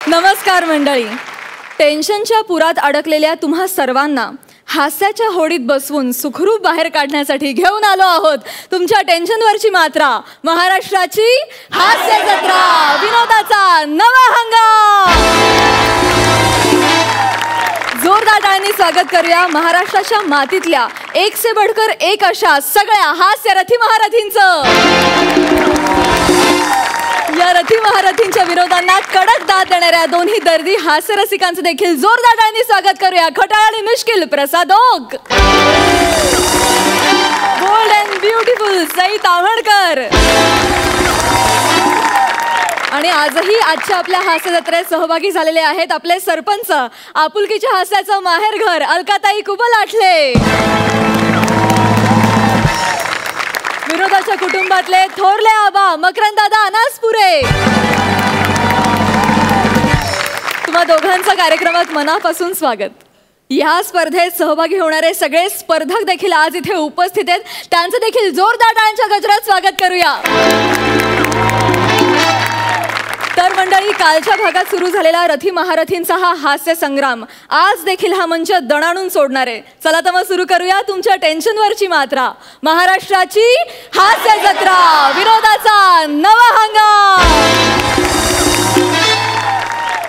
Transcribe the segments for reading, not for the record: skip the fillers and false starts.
नमस्कार मंडळी. टेन्शनच्या पुरात अडकलेल्या तुम्हा सर्वांना हास्याच्या होडीत बसवून सुखरूप बाहेर काढण्यासाठी घेऊन आलो आहोत तुमच्या टेन्शनवरची मात्रा, महाराष्ट्राची हास्य जत्रा, विनोदाचा नवा हंगाम. जोरदार टाळ्यांनी स्वागत करूया महाराष्ट्राच्या मातीतल्या एक से बढ़कर एक अशा सगळ्या हास्य रथी महारथींचं. या रथी महारथींच्या विरोधांना कडक दाद देणाऱ्या दोन्ही दर्दी हास्य रसिकांचं देखील जोरदार टाळ्यांनी स्वागत करूया. खटाळ आणि मिश्किल Prasad Oak, bold and beautiful Sai Tawadkar. आणि आजही आजच्या आपल्या हास्य जत्रेत सहभागी झालेले आहेत आपले सरपंच, आपुलकीच्या हास्याचं माहेरघर अलकाताई कुबल आठले, विनोदाच्या कुटुंबातले थोरले आबा मकरंदादा अनासपुरे. तुम्हा दोघांचं कार्यक्रमात मनापासून स्वागत. या स्पर्धेत सहभागी होणारे सगळे स्पर्धक देखील आज इथे उपस्थित आहेत. त्यांचं देखील जोरदार टाळ्यांच्या गजरात स्वागत करूया. तर मंडळी, कालच्या भागात सुरू झालेला रथी महारथींचा हा हास्य संग्राम आज देखील हा मंच दणाणून सोडणार आहे. चला तर मग सुरू करूया तुमच्या टेन्शनवरची मात्रा, महाराष्ट्राची हास्य जत्रा, विनोदाचा नवा हंगाम.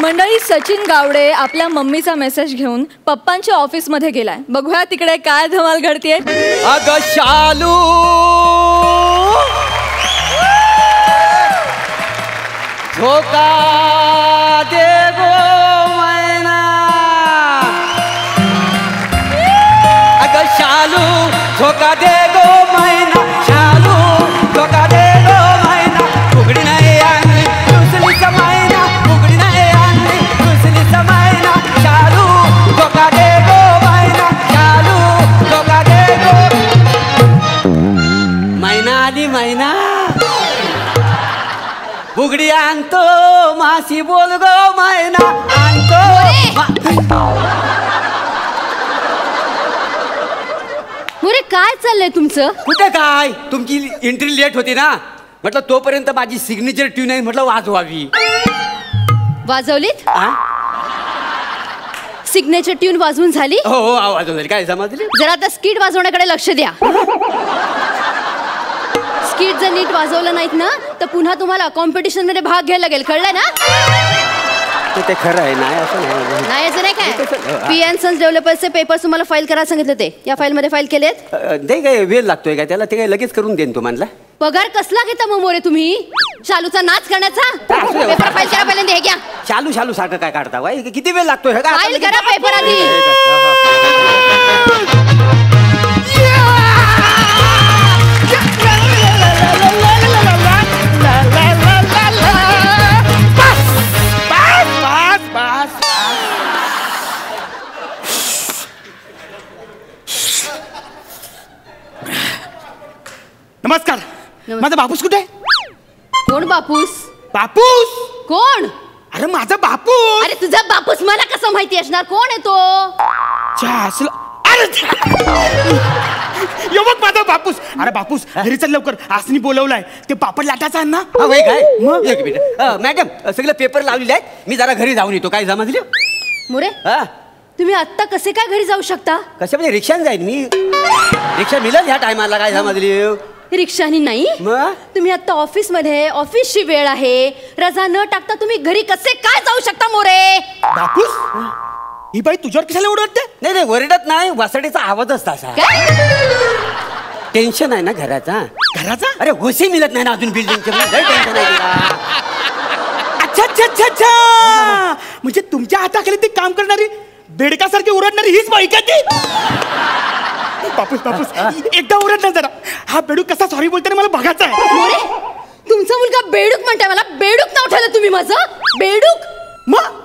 मंडळी, सचिन गावडे आपल्या मम्मीचा मेसेज घेऊन पप्पांच्या ऑफिस मध्ये गेलाय. बघूया तिकडे काय धमाल घडतीये. अगं शालू, झोका दे गो मैना, अगं शालू झोका दे गो मैना, शालू झोका दे गो मैना, उघडी नाही आणली दुसरीचा मैना, उघडी नाही आणली दुसरीचा मैना, शालू झोका दे गो मैना, शालू झोका दे गो मैना. आली मैना, बुगडी आणतो मासी बोल गो मैना, आणतो. मुरे काय चाललंय तुमचं? कुठे काय, तुमची एंट्री लेट होती ना, म्हटलं तोपर्यंत माझी सिग्नेचर ट्यून आहे, म्हटलं वाजवावी. वाजवलीत? सिग्नेचर ट्यून वाजवून झाली? हो हो वाजवली. काय समजली? जरा आता स्किट वाजवण्याकडे लक्ष द्या. स्किट जर नीट वाजवलं नाहीत ना तर पुन्हा तुम्हाला कॉम्पिटिशन मध्ये भाग घ्यायला लागेल, कळलंय ना? ते खरं आहे. नाही असं नाही, असं नाही काय. पी.एन. सन्स डेव्हलपर्सचे पेपर्स तुम्हाला फाईल करायला सांगितले होते, या फाईल मध्ये फाईल केलेत? ते काय वेळ लागतोय का त्याला? ते काय लगेच करून देईन तुम्हाला. पगार कसला घेता मग मोरे तुम्ही? शालूचा नाच करण्याचा? पेपर फाईल करा पहिल्यांदा, हे घ्या. शालू शालू सारखं काय काढता बाई? किती वेळ लागतोय? फाईल करा पेपर आधी. नमस्कार. माझा बापूस कुठे? कोण बापूस? बापूस कोण? अरे माझा बापूस. अरे तुझा बापूस मला कसं माहिती असणार? कोण आहे तो? यो बघ माझा बापूस. अरे बापूस घरी चल लवकर, आसनी बोलवलाय. ते पापड लाटायचा ना. काय एक मिनिट मॅडम, सगळे पेपर लावलेले आहेत, मी जरा घरी जाऊन येतो. काय जमजले मुरे? तुम्ही आत्ता कसे काय घरी जाऊ शकता? कशा म्हणजे रिक्षाने जाईन मी. रिक्षा मिळेल ह्या टायमाला. काय समजली? रिक्षानी नाही. तुम्ही आता ऑफिस मध्ये, ऑफिसची वेळ आहे, रजा न टाकता तुम्ही घरी कसे काय जाऊ शकता मोरे? बापूस ही बाई तुझ्यावर कशाला ओरडते? नाही नाही ओरडत नाही, वसडीचा आवाजच तसा. टेन्शन आहे ना घराचा. घराचा? अरे घुशी मिळत नाही ना अजून बिल्डिंगचे. टेन्शन आहे. अच्छा अच्छा अच्छा अच्छा, म्हणजे तुमच्या हाताखाली ते काम करणारी बेडकासारखी ओरडणारी हीच बाई का ती? बापूस बापूस एकदा ओरड ना जरा. हा बेडूक कसा सॉरी बोलताना मला बघायचा आहे. मोरे, तुमचा मुलगा बेडूक म्हणताय मला? बेडूक नाव ठेवलं तुम्ही माझं? बेडूक? मग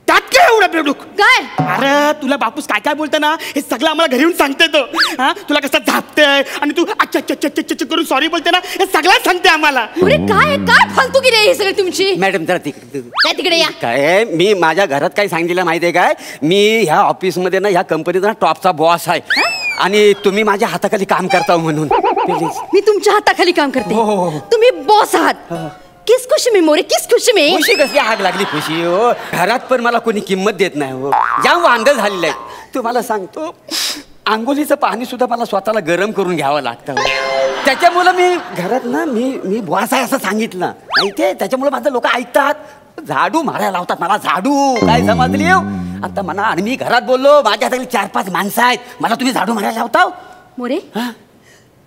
त्यात काय एवढं बेडूक? काय? अरे तुला बापूस काय काय बोलतं ना हे सगळं आम्हाला घरी येऊन सांगते तो. हा तुला कसं झापतंय आणि तू अच्छा अच्छा अच्छा करून सॉरी बोलते ना, हे सगळं सांगते आम्हाला. मोरे काय काय फालतूगिरी आहे ही सगळी तुमची? मॅडम जरा तिकडे तिकडे या. काय मी माझ्या घरात काय सांगितलं माहिती आहे काय? मी ह्या ऑफिसमध्ये ना ह्या कंपनीचा टॉपचा बॉस आहे आणि तुम्ही माझ्या हाताखाली काम करता म्हणून. मी तुमच्या हाताखाली काम करते. तुम्ही बॉस आहात. किस खुशी में मोरे, किस खुशी में? खुशी कसली आग लागली खुशी हो. घरात पण मला कोणी किंमत देत नाही हो. जाम वांद झालेलं आहे. तुम्हाला सांगतो आंघोलीचं पाणी सुद्धा मला स्वतःला गरम करून घ्यावं लागतं हो. त्याच्यामुळं मी घरात ना मी बॉस आहे असं सांगितलं माहितीये. त्याच्यामुळे माझं लोक ऐकतात. झाडू मारायला लावतात मला. झाडू काय समजली हो आता म्हणा. आणि मी घरात बोललो माझ्या हाताखाली 4-5 माणसं आहेत. मला तुम्ही झाडू मारायला लावता मोरे,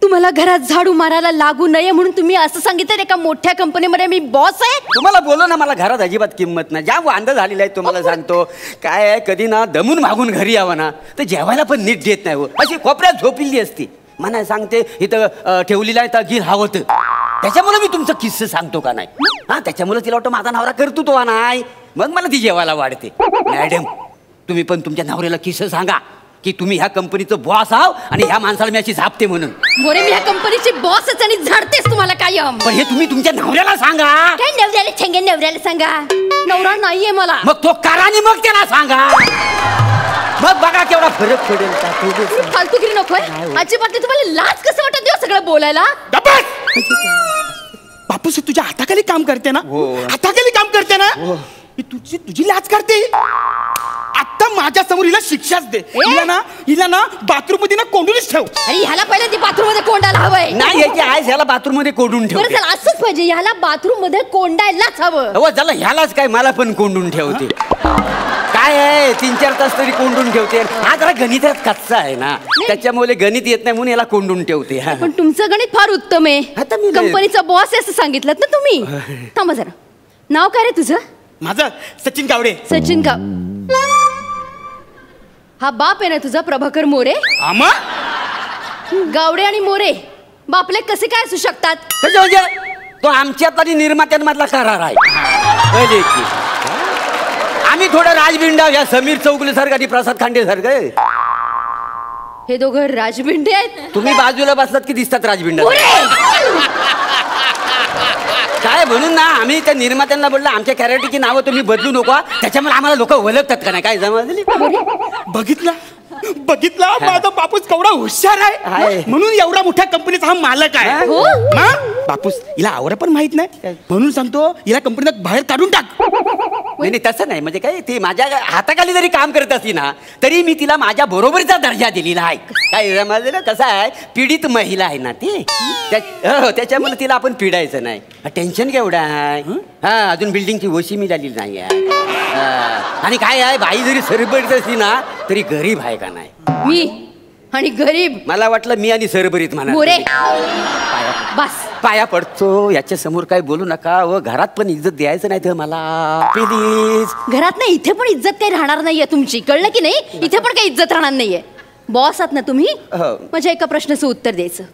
तुम्हाला घरात झाडू मारायला लागू नये म्हणून तुम्ही असं सांगितलं एका मोठ्या कंपनीमध्ये मी बॉस आहे. तुम्हाला बोललो ना मला घरात अजिबात किंमत नाही. ज्या वांद झालेलं आहे तुम्हाला सांगतो. काय आहे कधी ना दमून मागून घरी यावं ना तर जेवायला पण नीट देत नाही हो. अशी कोपऱ्यात झोपलेली असती. मला सांगते इथं ठेवलेलं आहे तर गिर हवत. त्याच्यामुळे मी तुमचं किस्से सांगतो का नाही. हा त्याच्यामुळे तिला वाटतं माझा नवरा करतो तो नाही. मग मला ती जेवायला वाढते. मॅडम तुम्ही पण तुमच्या नवऱ्याला किस्से सांगा की तुम्ही ह्या कंपनीचं बॉस आहात आणि ह्या माणसाला मी अशी झापते म्हणून. मोरे मी ह्या कंपनीची बॉसच आणि झाडतेस तुम्हाला कायम. पण हे तुम्ही तुमच्या नवऱ्याला सांगा. काय नवऱ्याला सांगा, नवऱ्याला सांगा. नवरा नाहीये मला. मग तो करा आणि मग त्याला सांगा. मग बघा केवढा फरक पडेल. फालतूगिरी नकोय अजिबात नाही. तुम्हाला लाज कसं वाटत देऊ सगळं बोलायला? बापूस तुझ्या हाताखाली काम करते ना. हो. हाताखाली काम करते ना. ही तुझी लाज करते. आता माझ्या समोर हिला शिक्षाच दे. हिला ना बाथरूम मध्ये ना कोंडूनच ठेव. अरे ह्याला पहिल्यांदा बाथरूम मध्ये कोंडायला हवंय. नाही याची आय ह्याला बाथरूम मध्ये कोंडून ठेव. बरं चला असंच पाहिजे. ह्याला बाथरूम मध्ये कोंडायलाच हवं. हो झालं ह्यालाच काय मला पण कोंडून ठेवते. काय आहे 3-4 तास तरी कोंडून ठेवते. हा जरा गणितात कच्चा आहे ना त्याच्यामुळे गणित येत नाही म्हणून याला कोंडून ठेवते. पण तुमचं गणित फार उत्तम आहे. आता मी कंपनीचा बॉस आहे असं सांगितलं ना तुम्ही. थांबा जरा. नाव काय रे तुझं? माझं सचिन गावडे. सचिन का? हा बाप आहे ना तुझा प्रभाकर मोरे? आमा गावडे आणि मोरे बापले कसे काय असू शकतात? कसं म्हणजे तो आमच्यात आणि निर्मात्यांमधला करार आहे. कळले की आम्ही थोडं राजबिंडा या समीर चौगुले सारखं आणि प्रसाद खांडे सारखं. हे दोघं राजबिंडे आहेत. तुम्ही बाजूला बसलात की दिसतात राजबिंडा. काय म्हणून ना आम्ही त्या निर्मात्यांना बोललो आमच्या कॅरेक्टरची नावं तुम्ही बदलू नको. त्याच्यामुळे आम्हाला लोक ओळखतात का नाही. काय समजली? बघितला माझा बापूस केवढा हुशार आहे म्हणून एवढा मोठ्या कंपनीचा हा मालक आहे. बापूस हिला आवड पण माहित नाही म्हणून सांगतो हिला कंपनीत बाहेर काढून टाक. नाही तसं नाही. म्हणजे काय ती माझ्या हाताखाली जरी काम करत असती ना तरी मी तिला माझ्या बरोबरीचा दर्जा दिलेला आहे. काय समजलं? कसं आहे पीडित महिला आहे ना ती. त्याच्यामुळे तिला आपण पिडायचं नाही. टेन्शन केवढं आहे. हा अजून बिल्डिंगची वशी मिळाली नाही आहे. आणि काय आहे बाई जरी सरबरीत असली ना तरी गरीब आहे का नाही. मी आणि गरीब. मला वाटलं मी आणि सरबरीत मोरे म्हणा. बस पाया पडतो याच्या समोर काही बोलू नका. व घरात पण इज्जत द्यायचं नाही तर मला प्लीज. घरात नाही इथे पण इज्जत काही राहणार नाहीये तुमची. कळलं की नाही? इथे पण काही इज्जत राहणार नाहीये. बॉस आहात ना तुम्ही. म्हणजे एका प्रश्नाचं उत्तर द्यायचं.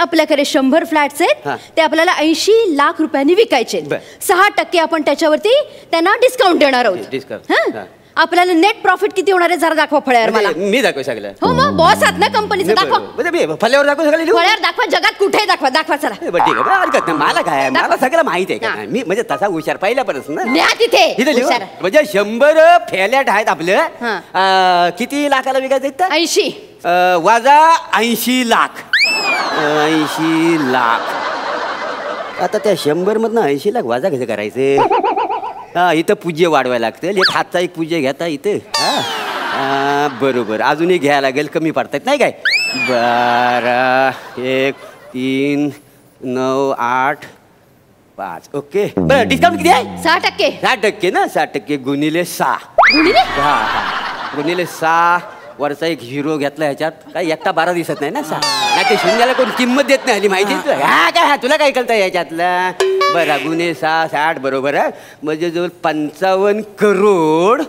आपल्याकडे 100 फ्लॅट्स आहेत. ते आपल्याला 80 लाख रुपयांनी विकायचे. 6% आपण त्याच्यावरती त्यांना डिस्काउंट देणार आहोत. आपल्याला नेट प्रॉफिट किती होणार आहे जरा दाखवा फळ्यावर मला. मी दाखव सगळं. हो मग बॉस आहात ना कंपनीचं. दाखवा फळ्यावर दाखव सगळं. फळ्यावर दाखवा. जगात कुठे दाखवा. दाखवा चला. ठीक आहे हरकत नाही. मला काय मला सगळं माहिती आहे का. मी म्हणजे तसा हुशार पहिल्यापासून ना. न्या तिथे. म्हणजे 100 फ्लॅट आहेत आपलं. किती लाखाला विकायचं? 80 वाजा 80 लाख. 80 लाख. आता त्या 100 मधनं 80 लाख वाजा कसं करायचे? हा इथं पूज्य वाढवायला लागतं. एक हातचा एक पूज्य घेता इथं. बरोबर अजूनही घ्यायला लागेल. कमी पडतात नाही काय. 12 1 3 9 8 5. ओके बरं डिस्काउंट किती आहे? 6%. 6% ना. 6% गुणिले 6. गुणिले 6 वरचा एक हिरो घेतला ह्याच्यात. काय एकटा 12 दिसत नाही ना. 6 नाही ते शून्याला कोण किंमत देत नाही. माहिती तुला. काय तुला काय कळतं ह्याच्यातलं. बरं गुन्हे 6 60 बरोबर आहे. म्हणजे जवळ 55 करोड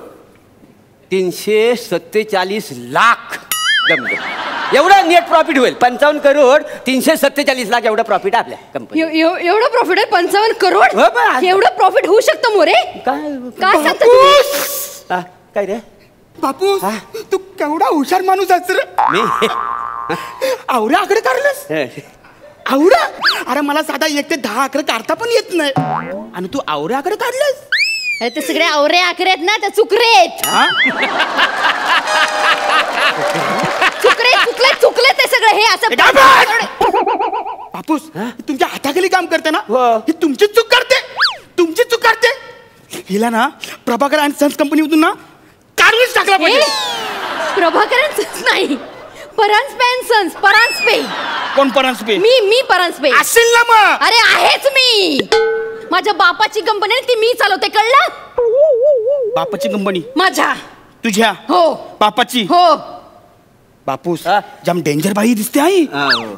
347 लाख जमलं. एवढं नेट प्रॉफिट होईल. 55 करोड 347 लाख एवढं प्रॉफिट आपल्या कंपनी. एवढं प्रॉफिट आहे 55 करोड. हो बा. एवढं प्रॉफिट होऊ शकतं मोरे? काय सांगता? काय रे बापू तू केवढा हुशार माणूस आहेस रे. मी आवड्या आकडे काढलेस. आवडा. अरे मला साधा 1 ते 10 आकडे काढता पण येत नाही आणि तू आवड्या आकडे काढलेस. अरे ते सगळे आवरे आकडे आहेत ना. ते चुकरे आहेत. चुकले ते सगळे. हे असं बापूस तुमच्या हाताखाली काम करते ना ही तुमची चूक करते. काढते? हिला ना प्रभाकर अँड सन्स कंपनीमधून ना काढूनच टाकला पाहिजे. प्रभाकरन सन्स नाही, परांजपे अँड सन्स. परांजपे. कोण परांजपे? मी परांजपे असेल ना मग. अरे आहेच मी. माझ्या बापाची कंपनी ती मी चालवते, कळलं? बापाची कंपनी माझ्या? तुझ्या? हो. बापाची? हो. बापूस जाम डेंजर बाई दिसते आई.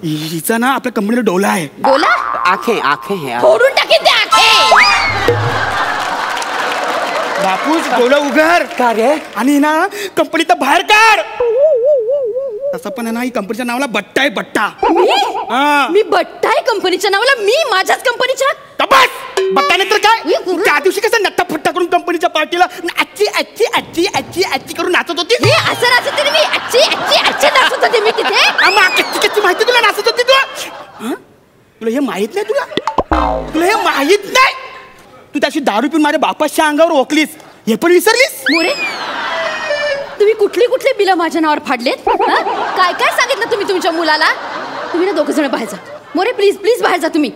हिचा ना आपल्या कंपनीला डोला आहे. बोला. आखे आखे है फोडून टाकीन ते आखे. बापूस डोला उघड. का रे? आणि ना कंपनीत बाहेर काढ. तसं पण आहे ना, ही कंपनीच्या नावाला बट्टा आहे, बट्टा. हा. मी बट्टा आहे कंपनीच्या नावाला? मी माझ्याच कंपनीच्या? बट्टाने तर काय, त्या दिवशी कसं नट्टा फट्टा करून कंपनीच्या पार्टीला आच्ची आच्ची आच्ची आच्ची आच्ची करून नाचत होती. हे असं नाचत होते मी? आच्ची आच्ची आच्ची नाचत होते मी तिथे? कच्ची कच्ची माहिती तुला नाचत होती तू? तुला हे माहित नाही? तुला हे माहित नाही? तू त्याशी दारू पिऊन माझ्या बापाच्या अंगावर ओकलीस, हे पण विसरलीस? मोरे, तुम्ही कुठली कुठली बिलं माझ्या नावावर फाडलेत? काय काय सांगितलं तुम्ही तुमच्या मुलाला? तुम्ही ना दोघं जण बाहेर जा. मोरे प्लीज प्लीज बाहेर जा. तुम्ही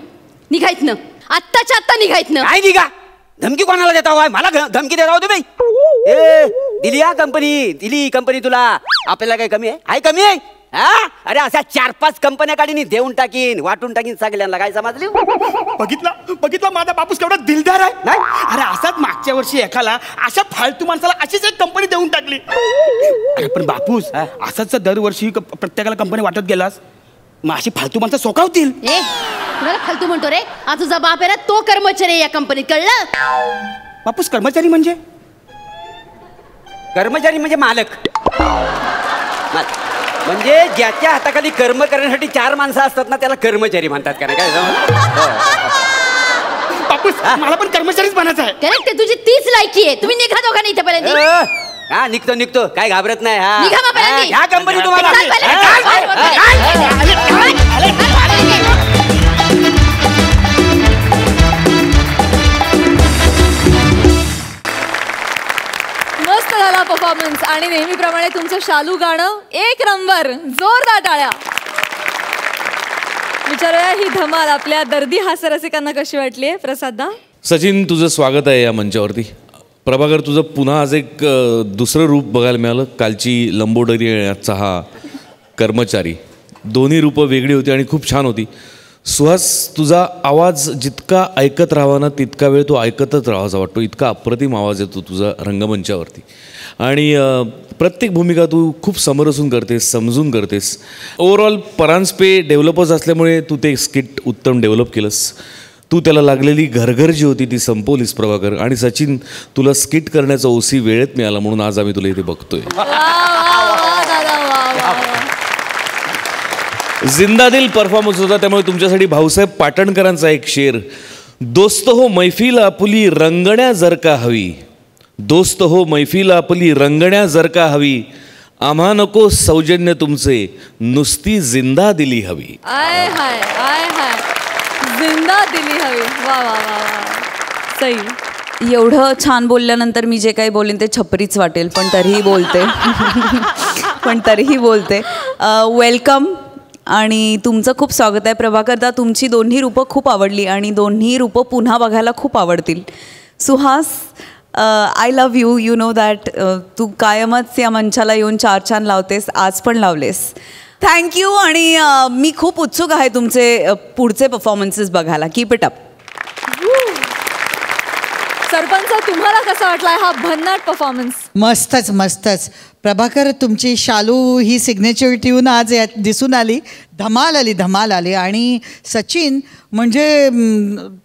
निघायत ना, आत्ताच्या आत्ता निघायत ना. काय निघा? धमकी कोणाला देता हो? मला धमकी देता हो तुम्ही? दिली हा कंपनी, दिली कंपनी तुला. आपल्याला काय कमी आहे? हाय कमी आहे? अरे अशा 4-5 कंपन्या काढीन, देऊन टाकीन, वाटून टाकीन सगळ्यांना. काय समजले? बघितला माझा बापूस केवढा दिलदार आहे. नाही? अरे असाच मागच्या वर्षी एकाला अशा फालतू माणसाला अशीच एक कंपनी देऊन टाकली. अरे पण बापूस असाच दरवर्षी प्रत्येकाला कंपनी वाटत गेलास, मग अशी फालतू माणसं सोकावतील. ए तुला फालतू म्हणतो रे? आज तुझा बाप आहे ना, तो कर्मचारी आहे या कंपनीत, कळलं? बापूस कर्मचारी म्हणजे? कर्मचारी म्हणजे मालक. म्हणजे ज्याच्या हाताखाली कर्म करण्यासाठी 4 माणसं असतात ना, त्याला कर्मचारी म्हणतात. का नाही? काय बापूस मला पण कर्मचारीच बनायचं आहे. करेक्ट, तुझी तीच लायकी आहे. तुम्ही निघा दोघांनी इथे पर्यंत. हा निघतो काय घाबरत नाही. निघा मग पहिल्यांदा. ह्या कंपनी तुम्हाला मस्त झाला परफॉर्मन्स. आणि नेहमीप्रमाणे तुमचं शालू गाणं 1 नंबर. जोरदार टाळ्या. विचारूया ही धमाल आपल्या दर्दी हास्यरसिकांना कशी वाटली आहे. प्रसादा. सचिन, तुझं स्वागत आहे या मंचावरती. प्रभाकर, तुझं पुन्हा आज एक दुसरं रूप बघायला मिळालं. कालची लंबोदरी आणि आजचा हा कर्मचारी, दोन्ही रूपं वेगळी होती आणि खूप छान होती. सुहास, तुझा आवाज जितका ऐकत राहावा ना, तितका वेळ तो ऐकतच राहावासा वाटतो. इतका अप्रतिम आवाज येतो तुझा रंगमंचावरती. आणि प्रत्येक भूमिका तू खूप समरसून करतेस, समजून करतेस. ओव्हरऑल परांजपे डेव्हलपर्स असल्यामुळे तू ते स्किट उत्तम डेव्हलप केलंस. तू त्याला लागलेली घरघर जी होती ती संपवलीस प्रभाकर. आणि सचिन, तुला स्किट करण्याचा ओसी वेळेत मिळाला म्हणून आज आम्ही तुला इथे बघतोय. जिंदा दिल परफॉर्मन्स होता. त्यामुळे तुमच्यासाठी भाऊसाहेब पाटणकरांचा एक शेर. दोस्त हो मैफिल आपुली रंगण्या जर का हवी, दोस्त हो मैफिल आपुली रंगण्या जर का हवी, आम्हा नको सौजन्य तुमचे, नुसती जिंदा दिली हवी. आय हाय आय हाय, जिंदा दिली हवी. वा वा वा वा, सही. एवढं छान बोलल्यानंतर मी जे काही बोलेन ते छपरीच वाटेल, पण तरीही बोलते. वेलकम आणि तुमचं खूप स्वागत आहे. प्रभाकरदा, तुमची दोन्ही रूपं खूप आवडली आणि दोन्ही रूपं पुन्हा बघायला खूप आवडतील. Suhas, I love you. You know that. तू कायमच या मंचाला येऊन 4 छान लावतेस, आज पण लावलेस. थँक्यू. आणि मी खूप उत्सुक आहे तुमचे पुढचे परफॉर्मन्सेस बघायला. Keep it up. सरपंच, तुम्हाला कसा वाटलाय हा भन्नाट परफॉर्मन्स? मस्तच. प्रभाकर, तुमची शालू ही सिग्नेचर ट्यून आज यात दिसून आली. धमाल आली. आणि सचिन, म्हणजे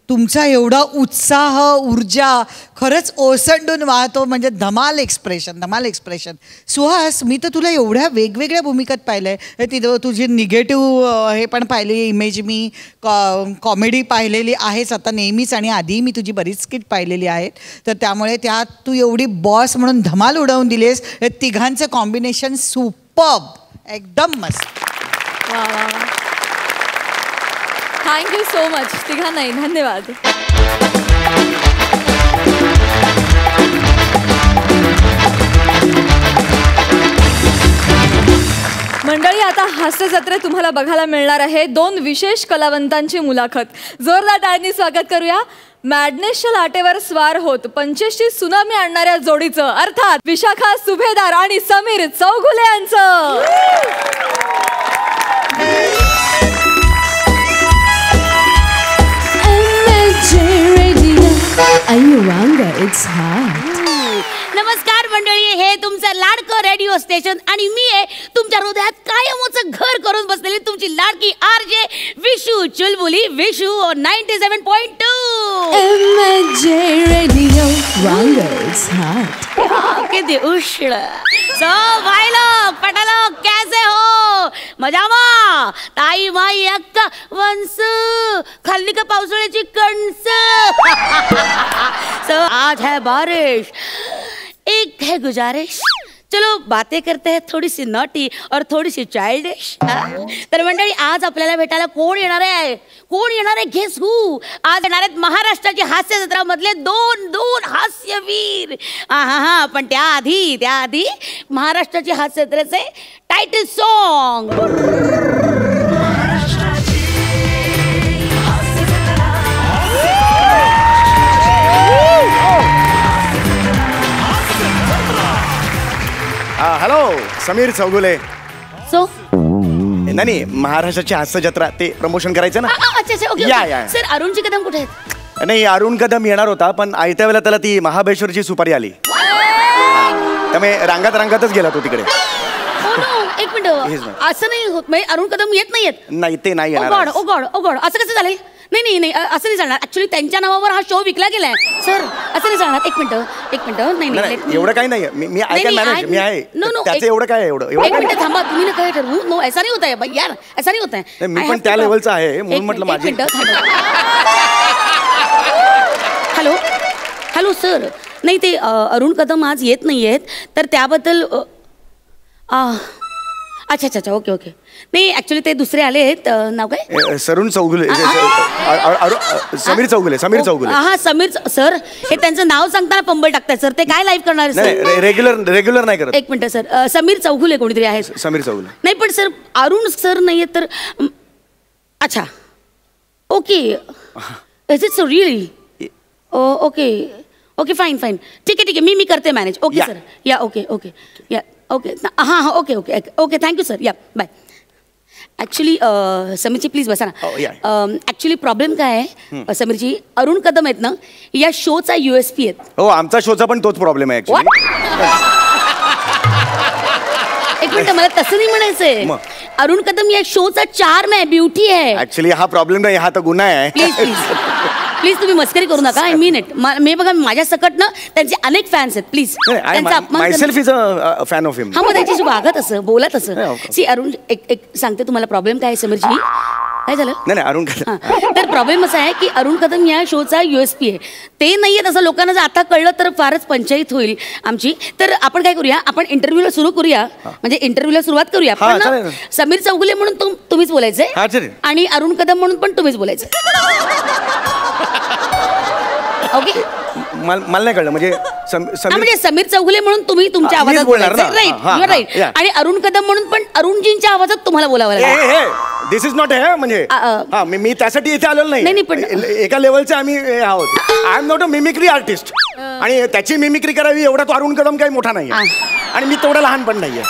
तुमचा एवढा उत्साह, ऊर्जा खरंच ओसंडून वाहतो. म्हणजे धमाल एक्सप्रेशन. सुहास, मी तर तुला एवढ्या वेगवेगळ्या भूमिकात पाहिलं आहे. तिथं तुझी निगेटिव्ह हे पण पाहिली इमेज, मी कॉमेडी पाहिलेली आहेच आता नेहमीच, आणि आधीही मी तुझी बरीच स्किट पाहिलेली आहेत. तर त्यामुळे त्यात तू एवढी बॉस म्हणून धमाल उडवून दिलीस. तिघांचं कॉम्बिनेशन सुपर्ब, एकदम मस्त. वा वा वा, थँक्यू सो मच तिघांनाही. धन्यवाद. मंडळी, आता हास्य जत्रेत तुम्हाला बघायला मिळणार आहे 2 विशेष कलावंतांची मुलाखत. जोरदार टाळ्यांनी स्वागत करूया मॅडनेसच्या लाटेवर स्वार होत 85ची सुनामी आणणाऱ्या जोडीचं, अर्थात विशाखा सुभेदार आणि समीर चौगुले यांचं. नमस्कार मंडळी, हे तुमचं लाडकं रेडिओ स्टेशन आणि मी आहे तुमच्या हृदयात कायमचं घर करून बसलेली तुमची लाडकी आरजे विशू चुलबुली. विशू 97.2 किती उष्ण. सो भाई लोग पटालोग कैसे हो? मजामा ताई माई अक्का वंस खाल्ली का पावसाळ्याची कणस. सो आज है बारिश, एक है गुजारिश, चलो बातें करते हैं थोडी सी नॉटी और थोडी सी चाइल्डिश. तर मंडळी, आज आपल्याला भेटायला कोण येणार आहे? कोण येणार आहे? गेस हू. आज येणार आहेत महाराष्ट्राची हास्य जत्रा मधले दोन हास्यवीर. हा पण त्याआधी महाराष्ट्राची हास्य जत्रेचे title song. Hello, Sameer Chougule. So नाही, महाराष्ट्राची हास्य जत्रा ते प्रमोशन करायचं ना. अच्छा ओके. या. सर, अरुणजी कदम कुठे आहेत? नाही, अरुण कदम येणार होता, पण आयत्या वेळेला त्याला ती महाबळेश्वरची सुपारी आली, त्यामुळे रांगातच गेला तो तिकडे. एक मिनिट, असं नाही होत. अरुण कदम येत नाहीयेत? नाही, ते नाही येणार. ओ गॉड, असं कसं झालंय? नाही असं नाही चालणार. ऍक्च्युली त्यांच्या नावावर हा शो विकला गेलाय सर, असं नाही चालणार. एक मिनिट. नाही एवढं काही नाही. मी मॅनेज मी आहे. त्याचं एवढं काय एवढं एक मिनिट थांबा, तुम्ही ना काय ठरवू. नो, ऐसा नाही होत आहे यार, ऐसा नाही होत आहे. मी पण त्या लेवलचा आहे म्हणून म्हटलं माझी. हॅलो सर, नाही ते अरुण कदम आज येत नाही आहेत, तर त्याबद्दल अच्छा ओके. नाही ऍक्च्युली ते दुसरे आले आहेत. नाव काय? समीर चौगुले. समीर चौगुले. हा समीर सर, हे त्यांचं नाव सांगताना पंबल टाकताय सर. ते काय लाईव्ह करणार सर? रेग्युलर नाही करत. एक मिनिट सर, समीर चौगुले कोणीतरी आहे. समीर चौगुले नाही पण सर, अरुण सर नाहीये तर. अच्छा okay. Is it so really? Okay fine. ठीक आहे मी करते मॅनेज. Okay sir. या ओके या ओके. हां ओके थँक्यू सर. या बाय. ॲक्च्युली समीरजी प्लीज बसा ना. ॲक्च्युली प्रॉब्लेम काय आहे समीरजी, अरुण कदम आहेत ना, या शोचा USP आहेत. हो, आमचा शोचा पण तोच प्रॉब्लेम आहे ऍक्च्युली. एक मिनिट, मला तसं नाही म्हणायचंय. अरुण कदम या शोचा चार्म आहे, ब्युटी आहे. ऍक्च्युली हा प्रॉब्लेम नाही, हा तर गुन्हा आहे. प्लीज तुम्ही मस्करी करू नका. I mean it. मी बघा, माझ्या सकट ना त्यांचे अनेक फॅन्स आहेत. Please myself is a fan of him. हा, मग त्यांच्याशी वागत असं, बोलत असं. सी अरुण, एक सांगते तुम्हाला प्रॉब्लेम काय आहे समीरजी. काय झालं? नाही अरुण कदम. तर प्रॉब्लेम असा आहे की अरुण कदम या शोचा USP आहे. ते नाही आहेत असं लोकांना जर आता कळलं तर फारच पंचायत होईल आमची. तर आपण काय करूया, आपण इंटरव्ह्यूला सुरू करूया, म्हणजे इंटरव्ह्यूला सुरुवात करूया. पण समीर चौगुले म्हणून तुम्हीच बोलायचंय आणि अरुण कदम म्हणून पण तुम्हीच बोलायचं. ओके, मला नाही कळलं. म्हणजे समीर चौगुले म्हणून तुम्ही तुमच्या आवाजात बोलायचं. राईट. आणि अरुण कदम म्हणून पण अरुणजींच्या आवाजात तुम्हाला बोलावं लागेल. दिस इज नॉट हे म्हणजे मी त्यासाठी इथे आलेलो नाही. पण एका लेवलचे आम्ही आहोत. I am not a mimicry artist. आणि त्याची मिमिक्री करावी एवढा तो अरुण कदम काही मोठा नाही आणि मी तेवढा लहान पण नाहीये.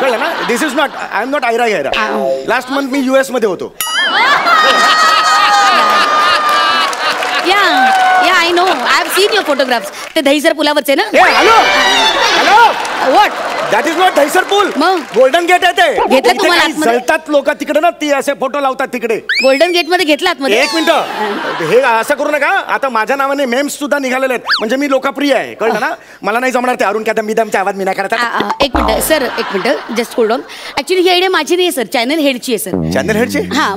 कळलं ना? This is not, I am not आयरा गैरा. लास्ट मंथ मी US मध्ये होतो. या I know, I have seen your photographs. ते दहीसर पुलावरचे ना? Hello what? That is not Dahisar पूल. मग गोल्डन गेट आहे ते. घेतलं तुम्हाला आतमध्ये? जळतात लोक तिकडे ना, ती असे फोटो लावतात तिकडे. गोल्डन गेट मध्ये घेतला आतमध्ये? एक मिनिट, हे असं करू नका. आता माझ्या नावाने मेम्स सुद्धा निघालेले आहेत, म्हणजे मी लोकप्रिय आहे. कळलं ना? मला नाही जमणार ते अरुण कदम मिदमचा आवाज मी नाही करता. एक मिनिट सर, एक minute, just hold on. Actually he idea माझी नाही सर, चॅनल हेडची आहे सर. चॅनल हेडची? हा,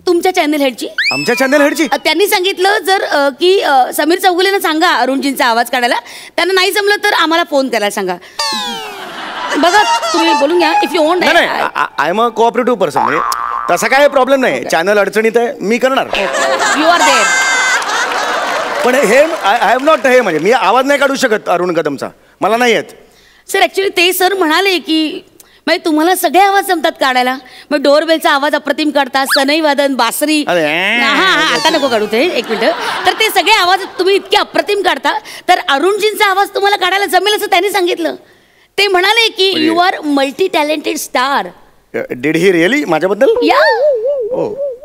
तुमच्या चॅनल हेडची. आमच्या चॅनल हेडची? त्यांनी सांगितलं जर की समीर चौगुलेनं सांगा अरुणजींचा आवाज काढायला. त्यांना नाही जमलं तर आम्हाला फोन करायला सांगा. बघा तुम्ही बोलून घ्या if you want. I am a cooperative person. म्हणजे तसा काय प्रॉब्लेम नाही. चॅनल अडचणीत आहे, मी करणार. You are there. पण हे आय हॅव नॉट, हे म्हणजे मी आवाज नाही काढू शकत अरुण कदमचा, मला नाही येत. सर ऍक्च्युली ते सर म्हणाले की म्हणजे तुम्हाला सगळे आवाज जमतात काढायला. मग डोरबेलचा आवाज अप्रतिम काढता, सनई वादन, बासरी. हा आता नको काढू ते, एक मिनिट. तर ते सगळे आवाज तुम्ही इतके अप्रतिम काढता, तर अरुणजींचा आवाज तुम्हाला काढायला जमेल असं त्यांनी सांगितलं. ते म्हणाले की you are multi talented star. Did he really माझ्याबद्दल? या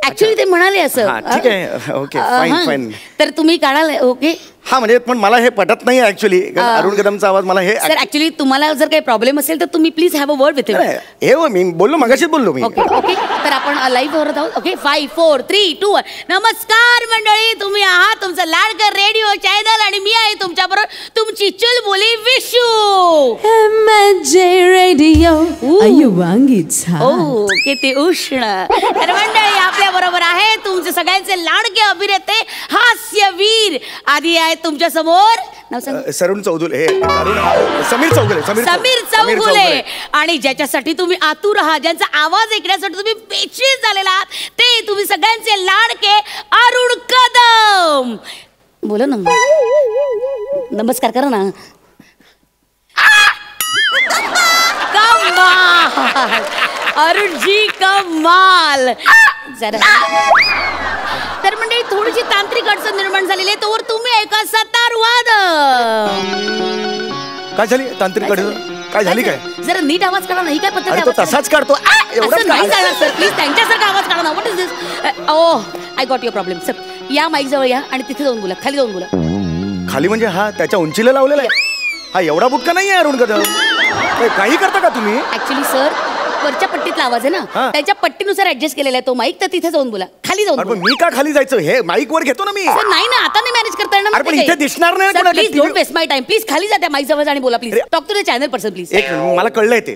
ऍक्च्युली ते म्हणाले असं. ठीक आहे, ओके, फाईन फाईन. तर तुम्ही काढाल? ओके. हा म्हणजे पण मला हे पटत नाही ऍक्च्युली. अरुण कदमचा आवाज मला हे सर ऍक्च्युली तुम्हाला जर काही प्रॉब्लेम असेल तर तुम्ही please have a word with him. हे मी बोललो, मगाशीच बोललो मी. Okay okay. तर आपण लाईव्ह वर आहोत. ओके 5 4 3 2 1. नमस्कार मंडळी, तुम्ही आहात तुमचं लाडकर रेडिओ चॅनल आणि मी आहे तुमच्या बरोबर तुमची चुलबुली विशू. रेडिओ किती उष्ण. तर मंडळी आपल्या बरोबर आहे तुमचे सगळ्यांचे लाडके अभिनेते हास्यवीर आधी आहेत तुमच्या समोर. समीर चौगुले. समीर चौगुले. आणि ज्याच्यासाठी तुम्ही आतुर आहात, ज्यांचा आवाज ऐकण्यासाठी तुम्ही बेचैन झालेला आहात, ते तुम्ही सगळ्यांचे लाडके अरुण कदम. बोला ना, नमस्कार करा ना. कमाल अरुणजी, कमाल. जरा तर मंडळी थोडीशी तांत्रिक अडचण निर्माण झालेली आहे, तोवर तुम्ही ऐका सतार वादन. काय झाली तांत्रिक अडचण? काय झाली? काय जरा नीट आवाज काढा. नाही काय पद्धत तो तसाच काढतो. एवढं नाही चालणार सर, प्लीज त्यांच्यासारखा आवाज काढा ना. What is this? Oh I got your problem. Sir या माईक जवळ या आणि तिथे जाऊन बोला, खाली जाऊन बोला. खाली म्हणजे हा त्याच्या उंचीला लावलेला आहे? हा एवढा बुटका नाही आहे अरुण कदम. काही करता का तुम्ही? ऍक्च्युली सर वरच्या पट्टीतला आवाज आहे ना, त्याच्या पट्टीनुसार ऍडजस्ट केलेला आहे तो माईक. तर तिथे जाऊन बोला, खाली जाऊन. पण मी का खाली जायचं? हे माईक वर घेतो ना मी. सर नाही ना, आता नाही मॅनेज करता येणार. पण इथे दिसणार नाही. Please don't waste my time. Please खाली जा त्या माईक जवळ आणि बोला. Please talk to the channel person please. एक मला कळलंय ते.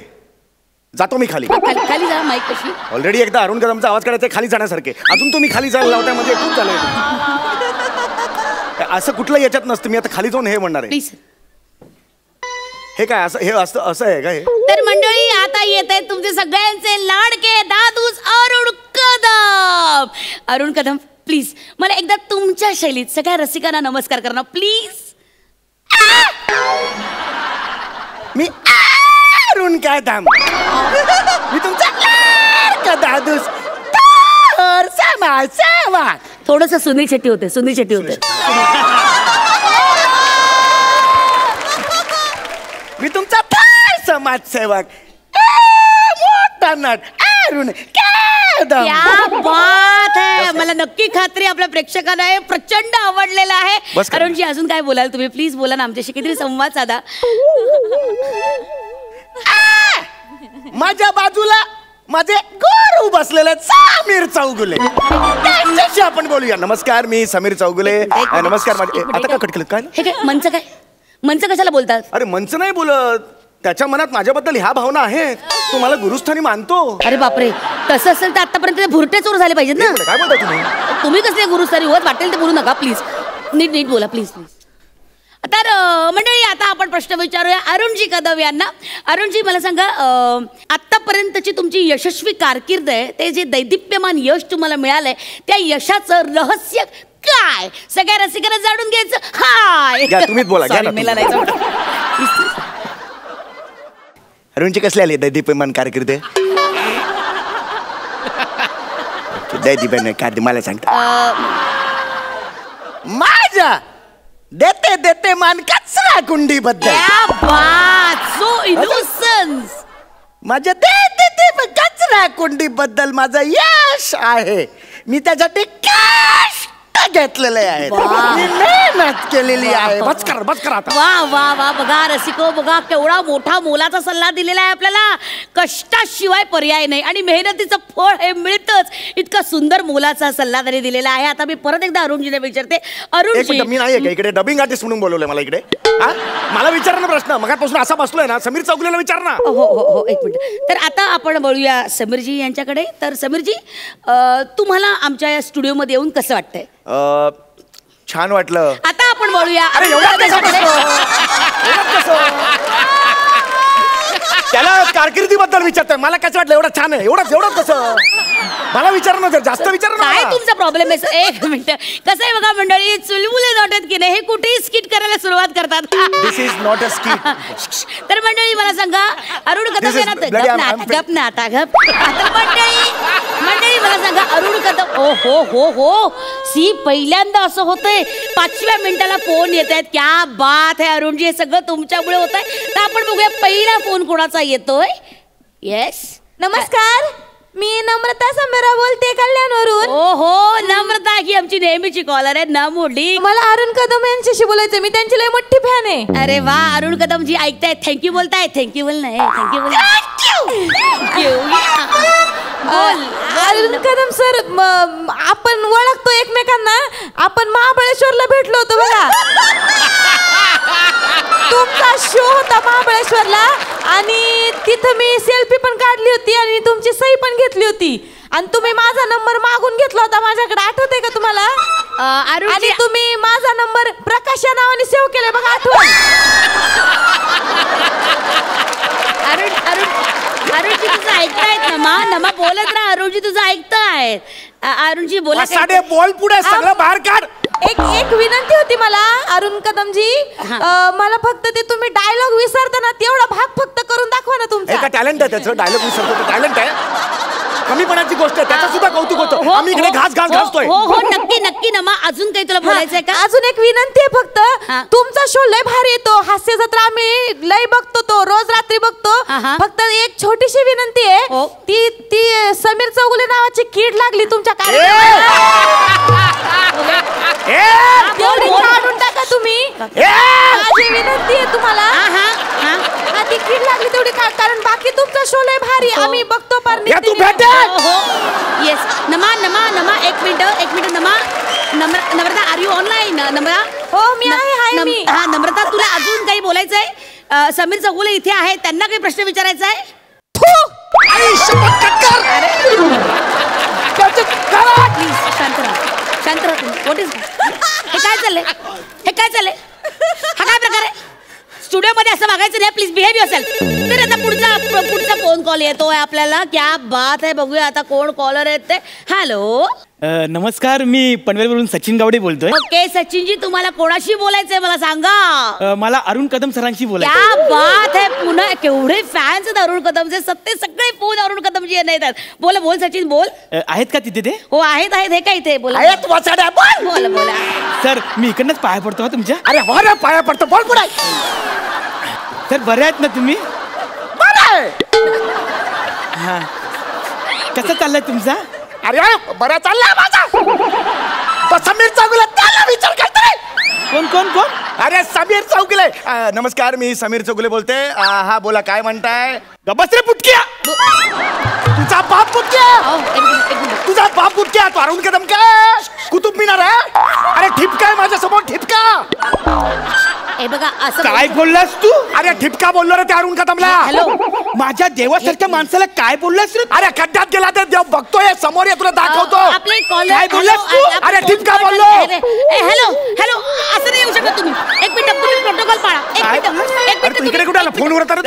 जातो मी खाली. खाली जा माईक कशी. ऑलरेडी एकदा अरुण कदमचा आवाज काढायचा खाली जाण्यासारखे, अजून तुम्ही खाली जायला लावताय म्हणजे खूप झालंय. असं कुठलं याच्यात नसतं. मी आता खाली जाऊन हे म्हणणार आहे. प्लीज. हे काय असं हे असं आहे का हे? तर मंडळी आता येत आहेत तुमचे सगळ्यांचे लाडके दादूस अरुण कदम. अरुण कदम प्लीज मला एकदा तुमच्या शैलीत सगळ्या रसिकांना नमस्कार करा प्लीज. मी अरुण कदम, मी तुमचा लाडका दादूस समाजसेवा. थोडस सुनील शेट्टी होते, सुनील शेट्टी होते. मी तुमचा समाजसेवक मोठा नट अरुण कदम. क्या बात है. मला नक्की खात्री आपल्या प्रेक्षकांना हे प्रचंड आवडलेलं आहे. अरुणजी अजून काय बोलाल तुम्ही? प्लीज बोला ना, आमच्याशी किती संवाद साधा. माझ्या बाजूला माझे गुरु बसलेले समीर चौगुले, त्यांच्याशी आपण बोलूया. नमस्कार, मी समीर चौगुले. नमस्कार. माझे आता का कट केलं? काय हे काय मंच? काय मंच कशाला बोलतात? अरे मंच नाही बोलत, त्याच्या मनात माझ्याबद्दल ह्या भावना आहेत. तो मला गुरुस्थानी मानतो. अरे बापरे, तसं असेल तर आतापर्यंत ते भुरटे चोर झाले पाहिजेत ना. काय बोलता तुम्ही? तुम्ही कसले गुरुस्थानी होत? वाटेल ते बोलू नका प्लीज. नीट नीट बोला प्लीज प्लीज. तर मंडळी आता आपण प्रश्न विचारूया अरुणजी कदम यांना. अरुणजी मला सांगा, आतापर्यंतची तुमची यशस्वी कारकीर्द आहे, ते जे दैदिप्यमान यश तुम्हाला मिळालंय, त्या यशाचं रहस्य काय? सगळ्या रसिकांना जाणून घ्यायचं. हाय तुम्हीच बोला. अरुणची कसली आली दैदिप्यमान कारकीर्द? दैदिप्यमान कारकीर्द मला सांगता. माझ्या देते देते मान कचरा कुंडी बद्दल. So innocence. माझ्या देते ते कचरा कुंडी बद्दल माझं यश आहे. मी त्यासाठी कष्ट घेतलेले आहेत, मेहनत केलेली आहे. बस करा आता. वा वा वा. बघा रसिको, बघा केवढा मोठा मोलाचा सल्ला दिलेला आहे आपल्याला. कष्टाशिवाय पर्याय नाही आणि मेहनतीचं फळ हे मिळतच. इतका सुंदर मोलाचा सल्ला त्यांनी दिलेला आहे. आता मी परत एकदा अरुणजीने विचारते. अरुणजी, मी नाही का इकडे डबिंग आर्टिस्ट म्हणून बोलवलंय मला इकडे? मला विचार ना प्रश्न. मगापासून असा बसलोय ना, समीर चौगुलेला विचार ना. हो हो हो, एक मिनिट. तर आता आपण बोलूया समीरजी यांच्याकडे. तर समीरजी, तुम्हाला आमच्या या स्टुडिओमध्ये येऊन कसं वाटतंय? छान वाटलं. आता आपण बोलूया त्याला कारकिर्दीबद्दल विचारतोय. मला कसं वाटलं एवढं छान आहे, एवढं कसं मला विचार ना, जास्त विचार काय तुमचा प्रॉब्लेम आहे? एक मिनिट. कसं आहे बघा मंडळी, चुलबुले नॉटत की नाही, हे कुठेही स्किट करायला सुरुवात करतात. दिस इज नॉट अ स्किट. तर मंडळी मला सांगा, अरुण कदम गप ना आता गप. तर मंडळी मला सांगा, अरुण कदम हो सी पहिल्यांदा असं होतंय 5व्या मिनिटाला फोन येत आहेत. क्या बात आहे अरुणजी, हे सगळं तुमच्यामुळे होत आहे. तर आपण बघूया पहिला फोन कोणाचा येतोय. येस, नमस्कार, मी नम्रता संबरा बोलते कल्याणवरून. हो नम्रता ही आमची नेहमीची कॉलर आहे ना मोठी. मला अरुण कदम यांच्याशी बोलायचं, मी त्यांची लय मोठी फॅन आहे. अरे वा, अरुण कदम जी ऐकतायत, थँक्यू बोलताय. थँक्यू बोल नाही, थँक्यू बोल. अरुण कदम सर, आपण ओळखतो एकमेकांना. आपण महाबळेश्वरला भेटलो होतो बघा. तुमचा शो होता महाबळेश्वरला आणि तिथं मी सेल्फी पण काढली होती आणि तुमची सही पण घेतली होती. आणि तुम्ही माझा नंबर मागून घेतला होता माझ्याकडे, आठवतंय का तुम्हाला? आणि तुम्ही माझा नंबर प्रकाश या नावाने सेव्ह केलाय बघा, आठवण. अरुणजी तुझं ऐकतायत नमा बोलत राहा. अरुणजी तुझं ऐकतायत. अरुणजी बोला. बोल पुढे, सगळं बाहेर काढ. एक विनंती होती मला अरुण कदमजी, मला फक्त ते तुम्ही डायलॉग विसरताना तेवढा भाग फक्त करून दाखवा ना तुमचा. टॅलेंट आहे त्याचं, डायलॉग विसरतो, टॅलेंट आहे. कमीपणाची गोष्ट आहे, त्याचं सुद्धा कौतुक होतं. आम्ही इकडे घासतोय. हो नक्की नमा. अजून काही तुला बोलायचंय का? अजून एक विनंती आहे फक्त, तुमचा शो लय भारी येतो, हास्य जत्रा आम्ही लय बघतो, तो रोज रात्री बघतो. फक्त एक छोटीशी विनंती आहे, ती समीर चौगुले नावाची कीड लागली तुमच्या काढून टाका तुम्ही. माझी विनंती आहे तुम्हाला. ती कीड लागली तेवढी काढ, कारण बाकी तुमचा शो लय भारी आम्ही बघतो. येस नमा एक minute Namrata, are you online? Namrata हो मी आहे मी. नम्रता, तुला अजून काही बोलायचंय? समीर चौगुले इथे आहेत, त्यांना काही प्रश्न विचारायचा आहे? प्लीज शांत राहा तुम्ही. व्हॉट इज हे काय चाललंय? हा काय प्रकार आहे? स्टुडिओमध्ये असं वागायचं नाही, प्लीज बिहेव युअरसेल्फ. तर आता पुढचा फोन कॉल येतोय आपल्याला. क्या बात आहे, बघूया आता कोण कॉलर आहेत ते. हॅलो, नमस्कार, मी पनवेलवरून सचिन गावडे बोलतोय. ओके सचिनजी, तुम्हाला कोणाशी बोलायचंय मला सांगा. मला अरुण कदम सरांशी बोलायचं. क्या बात आहे, पुन्हा केवढे फॅन्स आहेत अरुण कदमचे. सगळे फोन अरुण कदमजी येतात. बोल सचिन बोल. आहेत का तिथे ते? हो आहेत. हे काय इथे बोला. बोला सर, मी इकडनंच पाया पडतो तुमच्या. अरे हो ना, पाया पडतो, बोल पुढे. सर, बरे आहेत ना तुम्ही? हा, कसं चाललंय तुमचा? अरे बरा चाललाय माझा. समीर चौगुले, त्याला विचार करतोय. कोण? अरे समीर चौगुले. नमस्कार, मी समीर चौगुले बोलते. हा बोला, काय म्हणताय? गबसरे पुटक्या. तुझा बाप पुटक्या. तो अरुण कदम काय कुतुब मिनार आहे? अरे ठिपका आहे माझ्यासमोर, ठिपका. हे बघा असं काय बोललास तू? अरे ठिपका बोललो रे त्या अरुण कदमला. हॅलो, माझ्या देवासारख्या माणसाला काय बोललास रे? अरे खड्ड्यात गेला तर देव बघतोय, समोर ये, तुला दाखवतो. आपले कॉलर काय बोललास तू? अरे ठिपका बोललो. हॅलो, असं नाही येऊ शकत तुम्ही. एक मिनिट, तुम्ही प्रोटोकॉल पाळा. एक मिनिट तू इकडे कुठे आला? फोनवर तर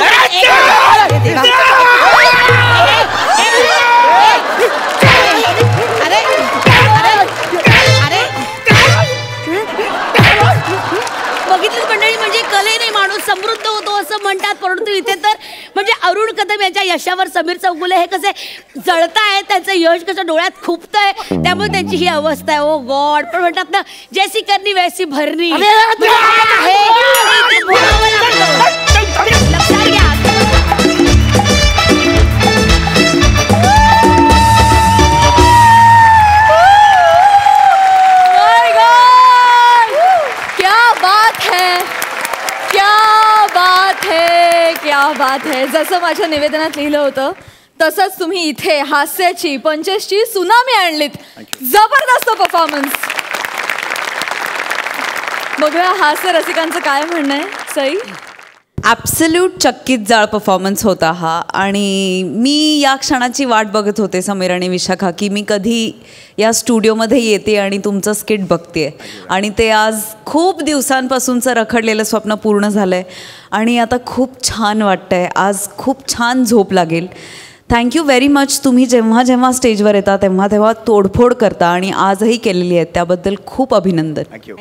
बघितलं मंडळी, म्हणजे कलेने माणूस समृद्ध होतो असं म्हणतात. परंतु इथे तर म्हणजे अरुण कदम यांच्या यशावर समीर चौगुले हे कसे जळतायत, त्यांचं यश कसं डोळ्यात खुपतंय, त्यामुळे त्यांची ही अवस्था आहे. ओ गॉड. पण म्हणतात ना, जैसी करनी वैसी भरणी. लक्षात घ्या. क्या बात है. जसं माझ्या निवेदनात लिहिलं होतं तसंच तुम्ही इथे हास्याची पंचेसची सुनामी आणलीत. जबरदस्त परफॉर्मन्स. बघूया हास्य रसिकांचं काय म्हणणं आहे. सई, ॲब्सल्यूट चक्कीत जाळ परफॉर्मन्स होता हा. आणि मी या क्षणाची वाट बघत होते समीर आणि विशाखा, की मी कधी या स्टुडिओमध्ये येते आणि तुमचं स्किट बघते. आणि ते आज खूप दिवसांपासूनचं रखडलेलं स्वप्न पूर्ण झालं आहे आणि आता खूप छान वाटतं आहे. आज खूप छान झोप लागेल. Thank you very much. तुम्ही जेव्हा जेव्हा स्टेजवर येता तेव्हा तेव्हा तोडफोड करता आणि आजही केलेली आहे, त्याबद्दल खूप अभिनंदन. थँक्यू.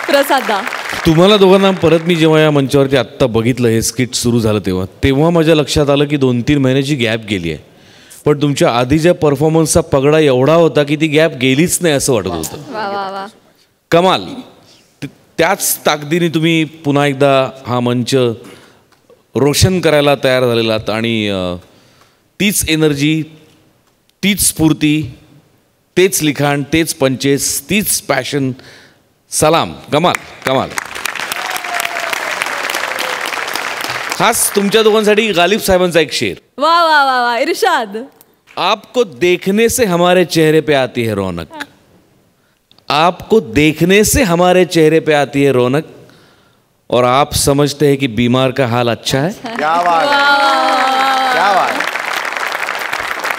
प्रसादा, तुम्हाला दोघांना परत मी जेव्हा या मंचावरती आत्ता बघितलं, हे स्किट सुरू झालं तेव्हा माझ्या लक्षात आलं की 2-3 महिन्याची गॅप गेली आहे. पण तुमच्या आधीच्या परफॉर्मन्सचा पगडा एवढा होता की ती गॅप गेलीच नाही असं वाटत होतं. वा वा वा. कमाल. त्याच ताकदीने तुम्ही पुन्हा एकदा हा मंच रोशन करायला तयार झालेलात आणि तीच एनर्जी, तीच स्फूर्ती, तेच लिखाण, तेच पंचेस, तीच पॅशन. सलाम. कमाल कमाल. खास तुमच्या दोघांसाठी गालिब साहेबांचा एक शेर. वा वा वा वा. इरशाद. आपको देखने से हमारे चेहरे पे आती है रौनक, आपको देखने से हमारे चेहरे पे आती है रौनक, और आप समझते हैं कि बीमार का हाल अच्छा है. क्या बात आहे. क्या बात आहे.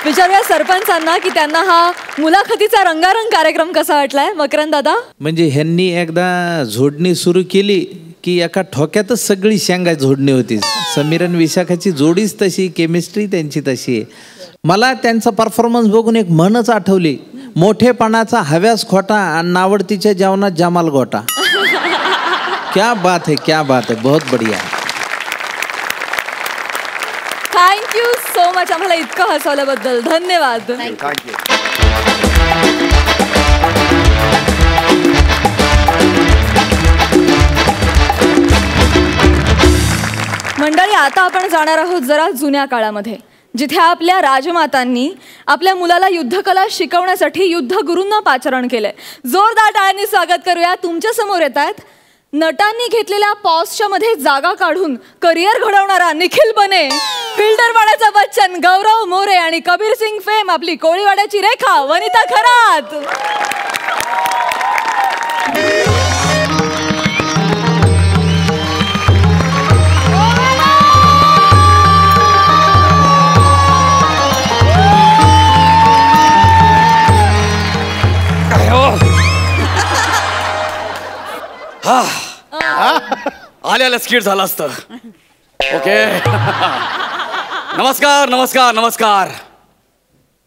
विचारूया सरपंचांना की त्यांना हा मुलाखतीचा रंगारंग कार्यक्रम कसा वाटलाय. मकरंद दादा. म्हणजे ह्यांनी एकदा झोडणी सुरू केली की एका ठोक्यातच सगळी शेंगा झोडणी होती. समीर आणि विशाखाची जोडीच तशी, केमिस्ट्री त्यांची तशी आहे. मला त्यांचा परफॉर्मन्स बघून एक म्हणच आठवली, मोठेपणाचा हव्यास खोटा आणि नावडतीच्या जेवणात जमाल गोटा. क्या बात है, क्या बात है. बहुत बढ़िया. Thank you so much. आम्हाला इतकं हसवल्याबद्दल धन्यवाद. थँक्यू. मंडळी, आता आपण जाणार आहोत जरा जुन्या काळामध्ये, जिथे आपल्या राजमातांनी आपल्या मुलाला युद्धकला शिकवण्यासाठी युद्धगुरूंना पाचारण केलंय. जोरदार टाळ्यांनी स्वागत करूया. तुमच्या समोर येत आहेत नटांनी घेतलेल्या पॉजच्या मध्ये जागा काढून करिअर घडवणारा निखिल बने, फिल्डर वाड्याचा बच्चन गौरव मोरे आणि कबीर सिंग फेम आपली कोळीवाड्याची रेखा वनिता खरात. आल्याला स्किट झाला असतं. ओके. नमस्कार नमस्कार नमस्कार.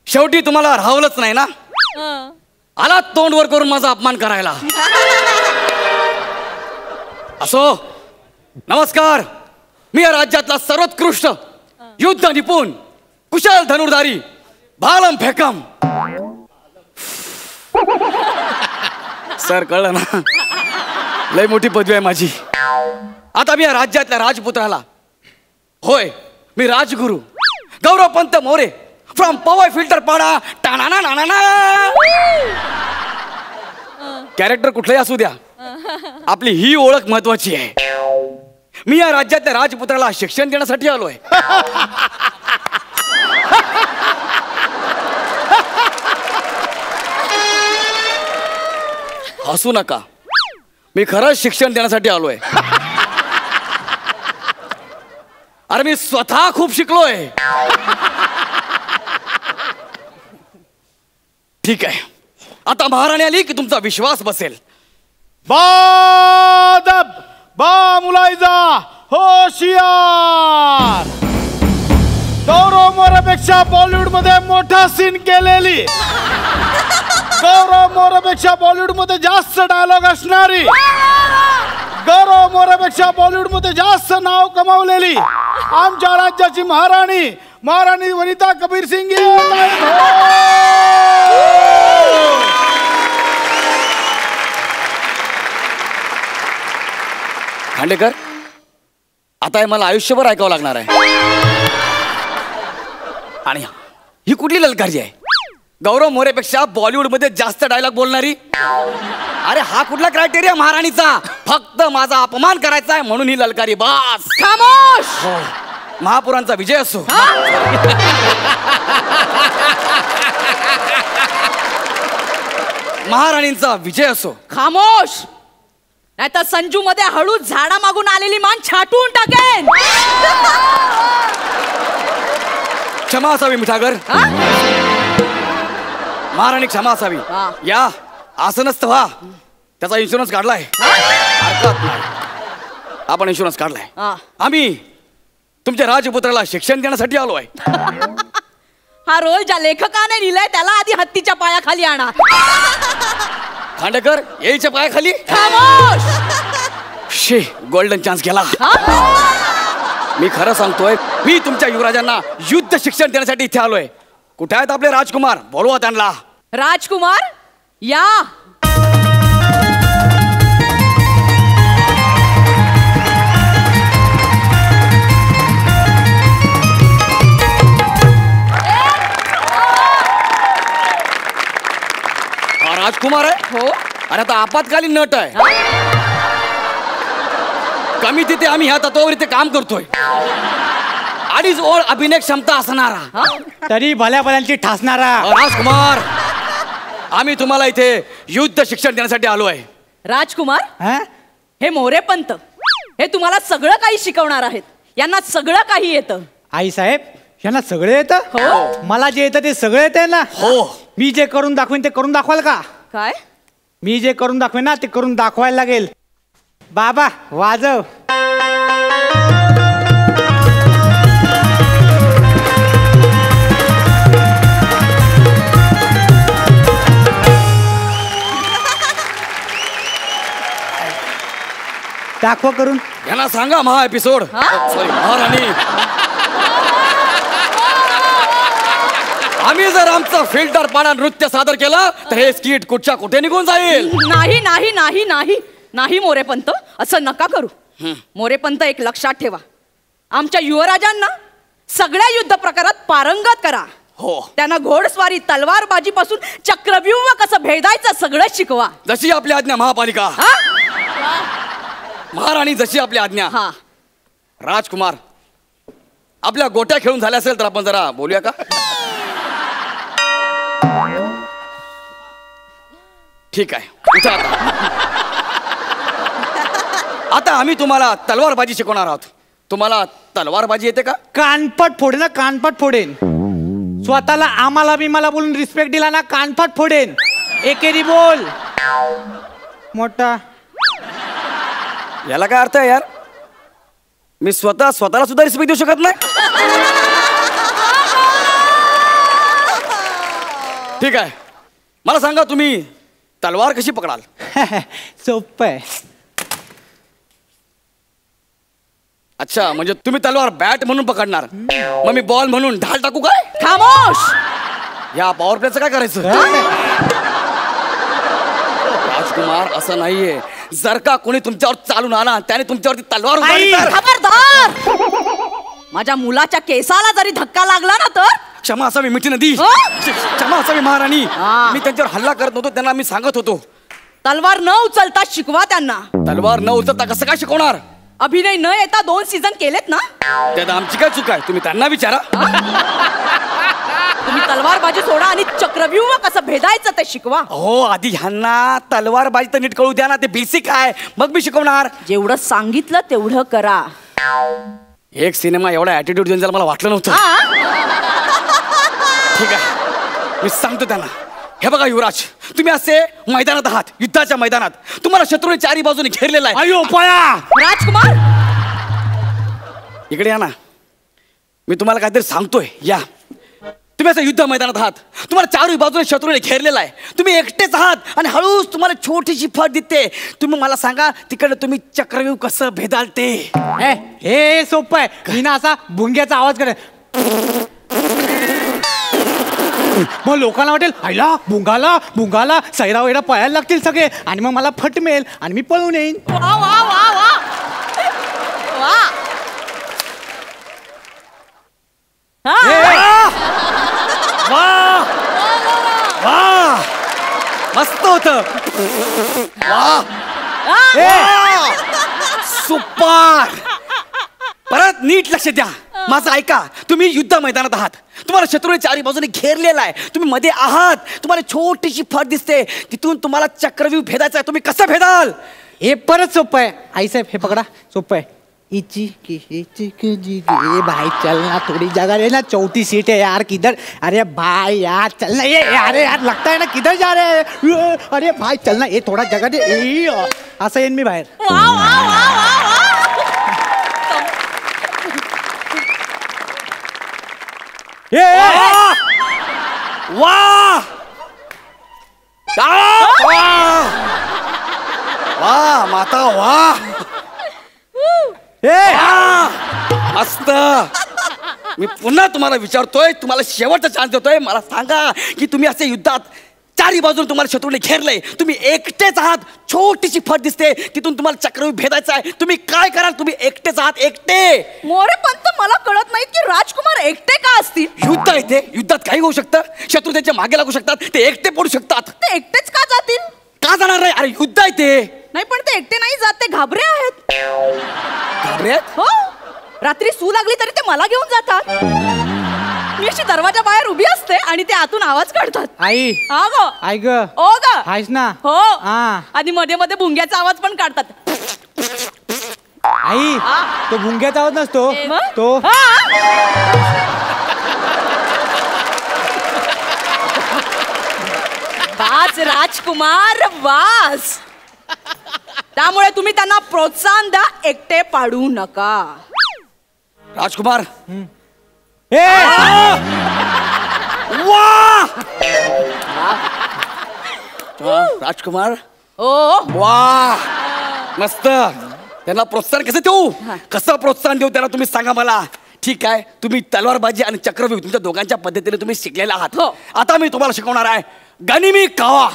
शेवटी तुम्हाला राहवलंच नाही ना, आला तोंड वर करून माझा अपमान करायला. असो, नमस्कार. मी या राज्यातला सर्वोत्कृष्ट युद्ध निपुण कुशल धनुर्धारी भालम फेकम. सर, कळलं ना, लय मोठी पदवी आहे माझी. आता मी या राज्यातल्या राजपुत्राला, होय मी राजगुरू गौरव पंत मोरे फ्रॉम पवई फिल्टर पाडा टाणा नाना. कॅरेक्टर कुठलंही असू द्या, आपली ही ओळख महत्वाची आहे. मी या राज्यातल्या राजपुत्राला शिक्षण देण्यासाठी आलोय. हसू नका, मी खरंच शिक्षण देण्यासाठी आलोय. अरे मी स्वतः खूप शिकलोय. ठीक आहे, आता महाराणी आली की तुमचा विश्वास बसेल. बादब बा मुलायजा होशियार. गौरव मोरेपेक्षा बॉलिवूड मध्ये मोठा सीन केलेली, गौरव मोरेपेक्षा बॉलिवूड मध्ये जास्त डायलॉग असणारी, गौरव मोरेपेक्षा बॉलिवूड मध्ये जास्त नाव कमावलेली आमच्या राज्याची महाराणी, महाराणी वनिता कबीर सिंग. खांडेकर, आता हे मला आयुष्यभर ऐकावं लागणार आहे. आणि ही कुठली ललकारी आहे? गौरव मोरेपेक्षा बॉलिवूड मध्ये जास्त डायलॉग बोलणारी. अरे हा कुठला क्रायटेरिया महाराणीचा? फक्त माझा अपमान करायचा आहे म्हणून ही ललकारी. बास. खामोश. महापुरांचा विजय असो. महाराणींचा विजय असो. खामोश. आता संजू मध्ये हळू झाडा मागून आलेली मान छाटून टाकेन. क्षमा असावी मिठागर. महाराणी क्षमा असावी. या आसनस्थ व्हा. त्याचा इन्शुरन्स काढलाय. हरकत नाही. आपण इन्शुरन्स काढलाय. आम्ही तुमच्या राजपुत्राला शिक्षण देण्यासाठी आलो आहे. हा रोल ज्या लेखकाने लिहिलाय त्याला आधी हत्तीच्या पायाखाली आणा. खांडेकर येईच्या पायाखाली. खामोश. शे गोल्डन चान्स गेला. मी खरं सांगतोय, मी तुमच्या युवराजांना युद्ध शिक्षण देण्यासाठी इथे आलोय. कुठे आहेत आपले राजकुमार? बोलवा त्यांना. राजकुमार या. राजकुमार आहे. हो. अरे आता आपत्कालीन नट आहे. कमी तिथे आम्ही ह्या तत्वावर इथे काम करतोय. अडीच ओळ अभिनय क्षमता असणारा, तरी भल्या भल्यांची ठासणारा राजकुमार. आम्ही तुम्हाला इथे युद्ध शिक्षण देण्यासाठी आलो आहे. राजकुमार हे मोरेपंत हे तुम्हाला सगळं काही शिकवणार आहेत. यांना सगळं काही येतं. आई साहेब यांना सगळे येतं. हो. मला जे येतं ते सगळे येतं ना. हो. मी जे करून दाखवेन ते करून दाखवाल का? काय? मी जे करून दाखवेन ना ते करून दाखवायला लागेल. बाबा वाजव. दाखवा करून. यांना सांगा महा एपिसोड. सॉरी महाराणी. आम्ही जर आमचं फिल्टर पाडा नृत्य सादर केलं तर हे स्किट कुठच्या कुठे निघून जाईल. नाही नाही नाही नाही नाही मोरेपंत, असं नका करू. मोरेपंत एक लक्षात ठेवा, आमच्या युवराजांना सगळ्या युद्ध प्रकारात पारंगत करा. हो. त्यांना घोडस्वारी तलवारबाजी पासून चक्रव्यूह कसं भेदायचं सगळं शिकवा. जशी आपली आज्ञा महापालिका. महाराणी जशी आपली आज्ञा. राजकुमार आपल्या गोट्या खेळून झाल्या असेल तर आपण जरा बोलूया का? ठीक आहे. उठा आता आम्ही तुम्हाला तलवारबाजी शिकवणार आहोत. तुम्हाला तलवारबाजी येते का? कानपट फोडेन ना, कानपट फोडेन. स्वतःला आम्हाला बिमाला बोलून रिस्पेक्ट दिला ना कानपट फोडेन. एकेरी बोल मोठा. याला काय अर्थ आहे यार? मी स्वतःला सुद्धा रिस्पेक्ट देऊ शकत नाही. ठीक आहे, मला सांगा तुम्ही तलवार कशी पकडाल? सोपं आहे. अच्छा, म्हणजे तुम्ही तलवार बॅट म्हणून पकडणार, मग मी बॉल म्हणून ढाल टाकू काय? खामोश. या पॉवर प्लेचं काय करायचं? राजकुमार असं नाहीये. जर का कोणी तुमच्यावर चालून आला त्याने तुमच्यावरती तलवार उचलली तर? खबरदार. माझ्या मुलाच्या केसाला जरी धक्का लागला ना तर? क्षमा असावी मिठी नदी. क्षमा असावी महाराणी. मी त्यांच्यावर हल्ला करत नव्हतो, त्यांना मी सांगत होतो तलवार न उचलता शिकवा त्यांना. तलवार न उचलता कसं काय शिकवणार? अभिनय न येता 2 सीझन केलेत ना. त्यात आमची काय चूक आहे? तुम्ही त्यांना विचारा. तुम्ही तलवारबाजी सोडा आणि चक्रव्यूह कसं भेदायचं ते शिकवा. हो, आधी ह्यांना तलवारबाजी तर नीट कळू द्या ना. ते बेसिक आहे, मग मी शिकवणार. जेवढं सांगितलं तेवढं करा. एक सिनेमा एवढा ऍटिट्यूड देऊन मला वाटलं नव्हतं. ठीक आहे, मी सांगतो त्यांना. हे बघा युवराज, तुम्ही असे मैदानात आहात, युद्धाच्या मैदानात. तुम्हाला शत्रूने चारी बाजूने घेरलेला आहे. अयो पळा. राजकुमार इकडे या ना, मी तुम्हाला काहीतरी सांगतोय. या, तुम्ही असं युद्ध मैदानात आहात, तुम्हाला चारही बाजूने शत्रूने घेरलेला आहे. तुम्ही एकटेच आहात आणि हळूच तुम्हाला छोटीशी फट दिसते. तुम्ही मला सांगा तिकडे तुम्ही चक्रव्यूह कसं भेदाल ते? हे सोपं आहे. मी ना असा भुंग्याचा आवाज करे, मग लोकांना वाटेल आईला भुंगाला भुंगाला सैरा वैरा पळायला लागतील सगळे आणि मग मला फट मिळेल आणि मी पळून येईन. वा वा वा वा वा वा, मस्त होत. सुपर. परत नीट लक्ष द्या, माझं ऐका. तुम्ही युद्ध मैदानात आहात, तुम्हाला शत्रूने चारी बाजूने घेरलेला आहे, तुम्ही मध्ये आहात, तुम्हाला छोटीशी फट दिसते, तिथून तुम्हाला चक्रव्यूह भेदायचा आहे. तुम्ही कसं भेदाल? हे परत सोपं आहे आईसाहेब, हे पकडा, सोपं आहे. इची की इची की जी ए भाई चल ना, थोड़ी जगह है ना, चौथी सीट है यार, किधर? अरे भाई यार चल ना, ये अरे यार लगता है ना किधर जा रहे हैं, अरे भाई चल ना, ये थोड़ा जगह दे. असं येईन मी बाहेर. वाह वाह माता वाह, मस्त. मी पुन्हा तुम्हाला विचारतोय, तुम्हाला शेवटचा चान्स देतोय. मला सांगा की तुम्ही असे युद्धात चारी बाजून तुम्हाला शत्रूने घेरलंय, तुम्ही एकटेच आहात, छोटीशी फट दिसते, तिथून तुम्हाला चक्रव्यूह भेदायचा आहे, तुम्ही काय कराल? तुम्ही एकटेच आहात, एकटे. मोरे पंत, मला कळत नाही की राजकुमार एकटे का असतील? युद्ध आहे ते, युद्धात काही होऊ शकतं, शत्रू त्यांच्या मागे लागू शकतात, ते एकटे पडू शकतात. ते एकटेच का जातील? का जाणार नाही? अरे युद्ध आहे ते. नाही पण ते एकटे नाही जात, ते घाबरे आहेत. घाबरे? हो, रात्री सू लागली तरी ते मला घेऊन जातात. मी अशी दरवाजा बाहेर उभी असते आणि ते आतून आवाज काढतात. आई हा ग, आई ग, ओ ग, आहेस ना? हो. हा. आणि मध्ये मध्ये भुंग्याचा आवाज पण काढतात. आई तो भुंग्याचा आवाज नसतो तो. वाच राजकुमार वाच. त्यामुळे तुम्ही त्यांना प्रोत्साहन द्या, एकटे पाडू नका. राजकुमार, राजकुमार, वा मस्त. त्यांना प्रोत्साहन कसं देऊ? कसं प्रोत्साहन देऊ त्यांना तुम्ही सांगा मला. ठीक आहे, तुम्ही तलवारबाजी आणि चक्रव्यूह तुमच्या दोघांच्या पद्धतीने तुम्ही शिकलेला आहात. आता मी तुम्हाला शिकवणार आहे गनिमी कावा.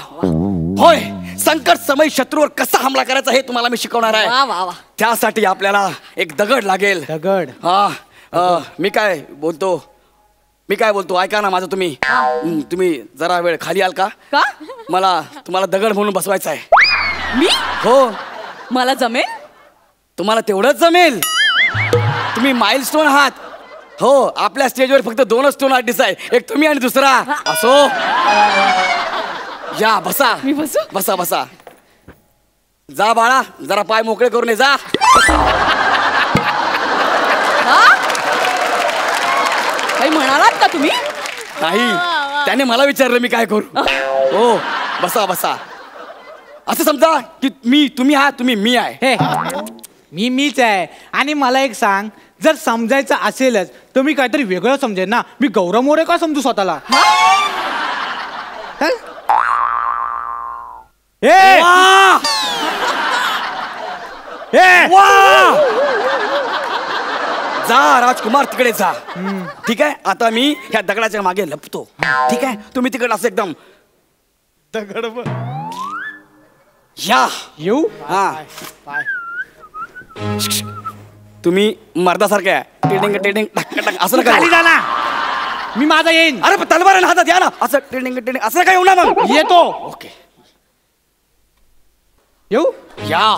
होय, संकट समय शत्रूवर कसा हमला करायचा हे तुम्हाला मी शिकवणार आहे. त्यासाठी आपल्याला एक दगड लागेल. दगड? हा. मी काय बोलतो ऐका ना माझं. तुम्ही जरा वेळ खाली आल का? मला तुम्हाला दगड म्हणून बसवायचं आहे. मी? हो. मला जमेल? तुम्हाला तेवढंच जमेल. तुम्ही माइलस्टोन आहात. हो, आपल्या स्टेजवर फक्त 2 स्टोन आर्टिस्ट आहे, एक तुम्ही आणि दुसरा. असो, या बसा. मी बसू? बसा बसा. जा बाळा, जरा पाय मोकळे करून ये, जा. काही म्हणालात का तुम्ही? नाही, त्याने मला विचारलं मी काय करू. हो, बसा बसा. असं समजा की तुम्ही आहात, तुम्ही मी आहे. मी मीच आहे. आणि मला एक सांग, जर समजायचं असेलच तर मी काहीतरी वेगळं समजेन ना. मी गौरव मोरे का समजू स्वतःला? जा राजकुमार, तिकडे जा. ठीक आहे, आता मी ह्या दगडाच्या मागे लपतो. ठीक आहे, तुम्ही तिकडे असं एकदम दगड या येऊ. हा, तुम्ही मर्दासारखे आहे. टेडिंग टेडिंग टक असं नका. खाली जा ना, मी माझा येईन. अरे तलवार आहे ना हातात, या ना. असं टेडिंग टेडिंग असं काय येऊ ना. मग येतो. ओके, येऊ. या.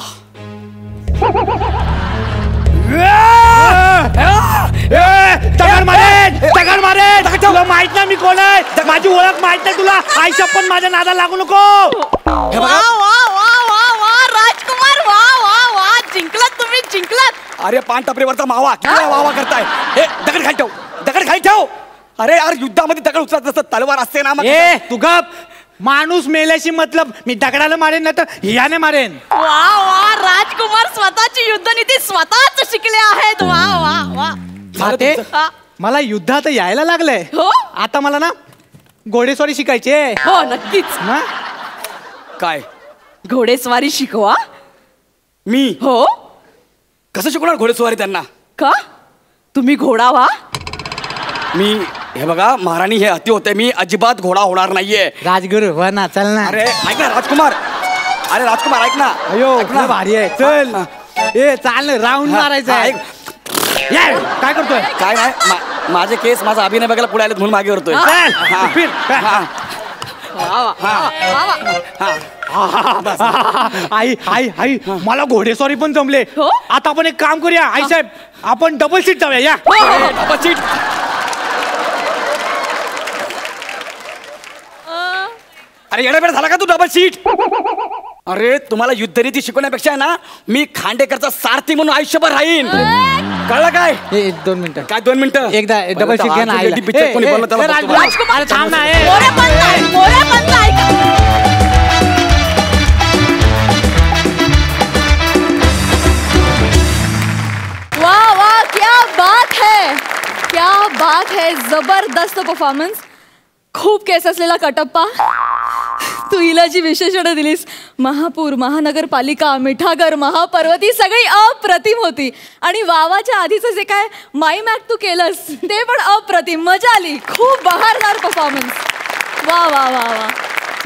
दगड मारेन, दगड मारेन. तुला माहित ना मी कोण आहे? माझी ओळख माहित नाही तुला? आईच्या पण माझ्या नादाला लागू नको. राजकुमार, वा वा वा, जिंकलात तुम्ही, जिंकलात. अरे पान टपरीवरचा मावा किती वावा करताय? हे दगड खाली ठेव, दगड खाली ठेव. अरे यार, युद्धामध्ये दगड उचलत नसतं, तलवार असते ना. ए तू गप. माणूस मेल्याशी मतलब. मी दगडाला मारेन ना तर याने मारेन. वा वा, राजकुमार स्वतःची युद्धनीती स्वतःच शिकले आहेत. वा वा वा. मला युद्धात यायला लागलंय. हो, आता मला ना घोडेस्वारी शिकायचे. हो नक्कीच. काय घोडेस्वारी शिकवा? मी? हो. कसं शिकवणार घोडेस्वारी त्यांना? का तुम्ही घोडा व्हा? मी हे बघा महाराणी, हे अति होते. मी अजिबात घोडा होणार नाहीये. राजगुरु हो ना, चल ना. अरे ऐक ना राजकुमार, अरे राजकुमार ऐक ना. अयो भारी आहे, चल. ए चाल, राऊंड मारायचं आहे. काय करतोय? काय नाही, माझे केस माझा अभिनय बघायला पुढे आले म्हणून मागे करतोय. आई आई आई, मला घोडेस्वारी पण जमले. आता आपण एक काम करूया आई साहेब, आपण डबल सीट जाऊया. या डबल सीट. अरे येडा बेडा झाला का तू? डबल सीट अरे तुम्हाला युद्धनीती शिकवण्यापेक्षा आहे ना मी खांडेकरचा सारथी म्हणून आयुष्यभर राहीन. कळलं काय? 2 मिनिटं. काय 2 मिनिटं? एकदा डबल शिक घ्या ना आईला. पिक्चर कोणी बोललं त्याला बघतो बरं. राजकुमार थांब ना, मोरेपंत ऐका. वाह वाह, क्या बात है, क्या बात है. जबरदस्त परफॉर्मन्स. खूप केस असलेला कटप्पा. तू हिला जी विशेषणं दिलीस, महापूर, महानगरपालिका, मिठागर, महापर्वती, सगळी अप्रतिम होती. आणि वावाच्या आधीचं जे काय माईम ॲक्ट तू केलंस ते पण अप्रतिम. मजा आली. खूप बहारदार परफॉर्मन्स. वा वा वा वा.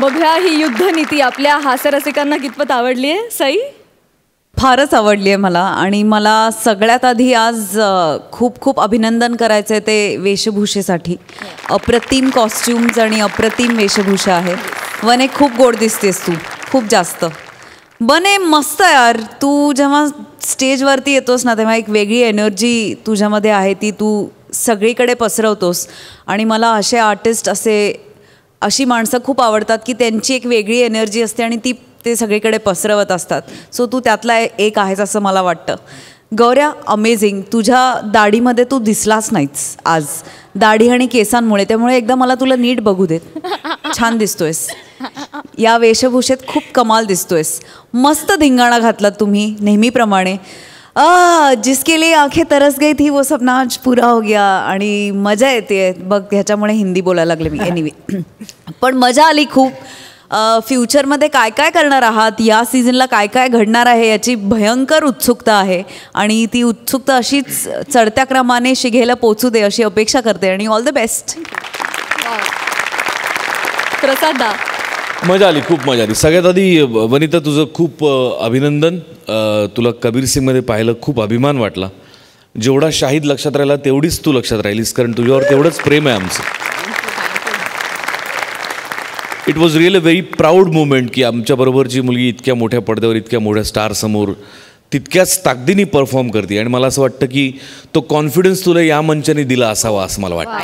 बघूया ही युद्धनीती आपल्या हास्यरसिकांना कितपत आवडली आहे. सई? फारच आवडली आहे मला. आणि मला सगळ्यात आधी आज खूप खूप अभिनंदन करायचं आहे ते वेशभूषेसाठी. अप्रतिम कॉस्ट्युम्स आणि अप्रतिम वेशभूषा आहे. वने खूप गोड दिसतेस तू, खूप जास्त. बने मस्त यार. तू जेव्हा स्टेजवरती येतोस ना तेव्हा एक वेगळी एनर्जी तुझ्यामध्ये आहे, ती तू सगळीकडे पसरवतोस. आणि मला असे आर्टिस्ट, अशी माणसं खूप आवडतात की त्यांची एक वेगळी एनर्जी असते आणि ते सगळीकडे पसरवत असतात. सो तू त्यातला एक आहेस असं मला वाटतं. गौऱ्या, अमेझिंग. तुझ्या दाढीमध्ये तू दिसलाच नाहीस आज, दाढी आणि केसांमुळे. त्यामुळे एकदा मला तुला नीट बघू देत. छान दिसतोयस. या वेशभूषेत खूप कमाल दिसतोयस. मस्त धिंगाणा घातलात तुम्ही नेहमीप्रमाणे. जिसके लिए आंखें तरस गई थी वो सपना आज पूरा हो गया. आणि मजा येते बघ. ह्याच्यामुळे हिंदी बोलायला लागले मी. एनिवे, पण मजा आली खूप. फ्युचरमध्ये काय काय करणार आहात, या सीझनला काय काय घडणार आहे याची भयंकर उत्सुकता आहे. आणि ती उत्सुकता अशीच चढत्या क्रमाने शिघेला पोचू दे अशी अपेक्षा करते. आणि ऑल द बेस्ट. प्रसाद? मजा आली, खूप मजा आली. सगळ्यात आधी वनिता तुझं खूप अभिनंदन. तुला कबीर सिंगमध्ये पाहिलं, खूप अभिमान वाटला. जेवढा शाहीद लक्षात राहिला तेवढीच तू लक्षात राहिलीस, कारण तुझ्यावर तेवढंच प्रेम आहे आमचं. It was really a very proud moment की आमच्याबरोबरची मुलगी इतक्या मोठ्या पडद्यावर, इतक्या मोठ्या स्टारसमोर तितक्याच ताकदीने परफॉर्म करते. आणि मला असं वाटतं की तो कॉन्फिडन्स तुला या मंचाने दिला असावा असं मला वाटतं.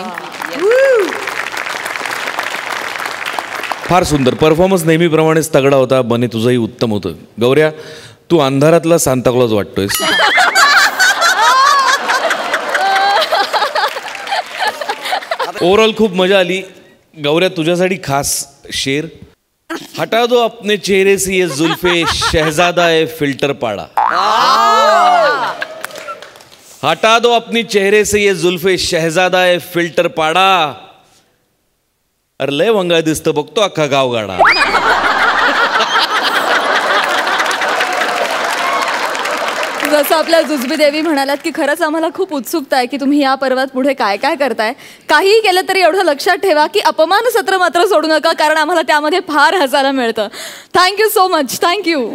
फार सुंदर परफॉर्मन्स. नेहमीप्रमाणेच तगडा होता. बने तुझंही उत्तम होतं. गौऱ्या, तू अंधारातला सांताक्लॉज वाटतोयस. ओव्हरऑल खूप मजा आली. गौऱ्या, तुझ्यासाठी खास शेर. हटा दो अपने चेहरे से ये जुल्फे, शहजादा है फिल्टर पाड़ा. हटा दो अपनी चेहरे से ये जुल्फे, शहजादा है फिल्टर पाड़ा. अरे लय वंगाळ दिसतं बघतो अख्खा गावगाडा. जसं आपल्या जुजबी देवी म्हणालात की खरंच आम्हाला खूप उत्सुकता आहे की तुम्ही या पर्वात पुढे काय काय करताय. काहीही केलं तरी एवढं लक्षात ठेवा की अपमान सत्र मात्र सोडू नका, कारण आम्हाला त्यामध्ये फार हसायला मिळतं. Thank you so much. थँक्यू.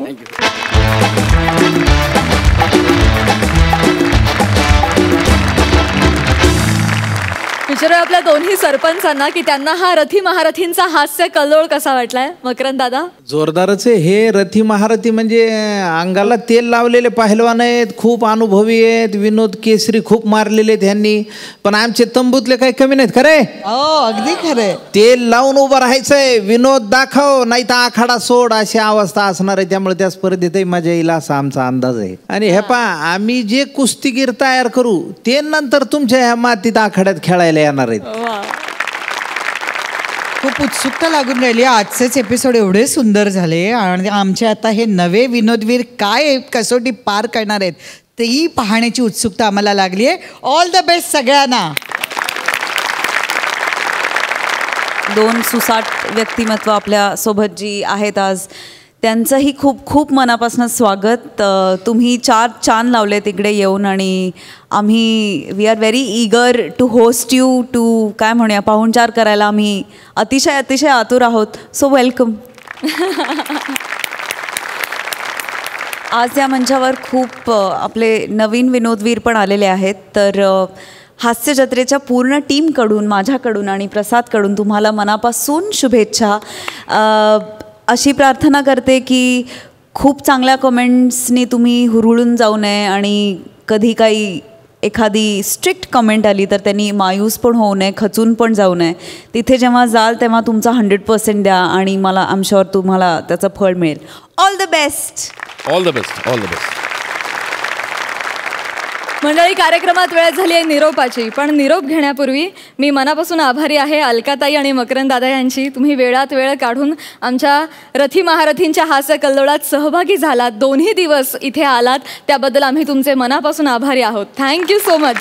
विचारूया आपल्या दोन्ही सरपंचांना की त्यांना हा रथी महारथींचा हास्य कल्लोळ कसा वाटलाय. मकरंद दादा? जोरदारच आहे. हे रथी महारथी म्हणजे अंगाला तेल लावलेले पहिलवान आहेत, खूप अनुभवी आहेत. विनोद केसरी खूप मारलेले आहेत ह्यांनी. पण आमचे तंबूतले काही कमी नाहीत. खरे? अगदी खरे. तेल लावून उभं राहायचंय. विनोद दाखव नाही तर आखाडा सोड अशी अवस्था असणार आहे. त्यामुळे त्या स्पर्धेतही मजा येईल असा आमचा अंदाज आहे. आणि हे पहा, आम्ही जे कुस्तीगीर तयार करू ते नंतर तुमच्या ह्या मातीत आखाड्यात खेळायला येणार आहेत. खूप उत्सुकता लागून राहिली. आजचेच एपिसोड एवढे सुंदर झाले आणि आमचे आता हे नवे विनोदवीर काय कसोटी पार करणार आहेत तेही पाहण्याची उत्सुकता आम्हाला लागली आहे. ऑल द बेस्ट सगळ्यांना. दोन सुसाट व्यक्तिमत्व आपल्या सोबत जी आहेत आज, त्यांचंही खूप खूप मनापासून स्वागत. तुम्ही 4 चान लावले तिकडे येऊन आणि आम्ही we are very eager to host you, to काय म्हणूया पाहुणचार करायला आम्ही अतिशय अतिशय आतुर आहोत. So welcome. आज या मंचावर खूप आपले नवीन विनोदवीर पण आलेले आहेत. तर हास्य जत्रेच्या पूर्ण टीमकडून, माझ्याकडून आणि प्रसादकडून तुम्हाला मनापासून शुभेच्छा. अशी प्रार्थना करते की खूप चांगल्या कमेंट्सनी तुम्ही हुरळून जाऊ नये आणि कधी काही एखादी स्ट्रिक्ट कमेंट आली तर त्यांनी मायूस पण होऊ नये, खचून पण जाऊ नये. तिथे जेव्हा जाल तेव्हा तुमचा 100% द्या आणि मला आय एम शुअर तुम्हाला त्याचं फळ मिळेल. All the best. All the best. All the best. मंडळी, कार्यक्रमात वेळ झाली आहे निरोपाची, पण निरोप घेण्यापूर्वी मी मनापासून आभारी आहे अलकाताई आणि मकरंद दादा यांची. तुम्ही वेळात वेळ काढून आमच्या रथी महारथींच्या हास्य कल्लोळात सहभागी झालात, दोन्ही दिवस इथे आलात, त्याबद्दल आम्ही तुमचे मनापासून आभारी आहोत. Thank you so much.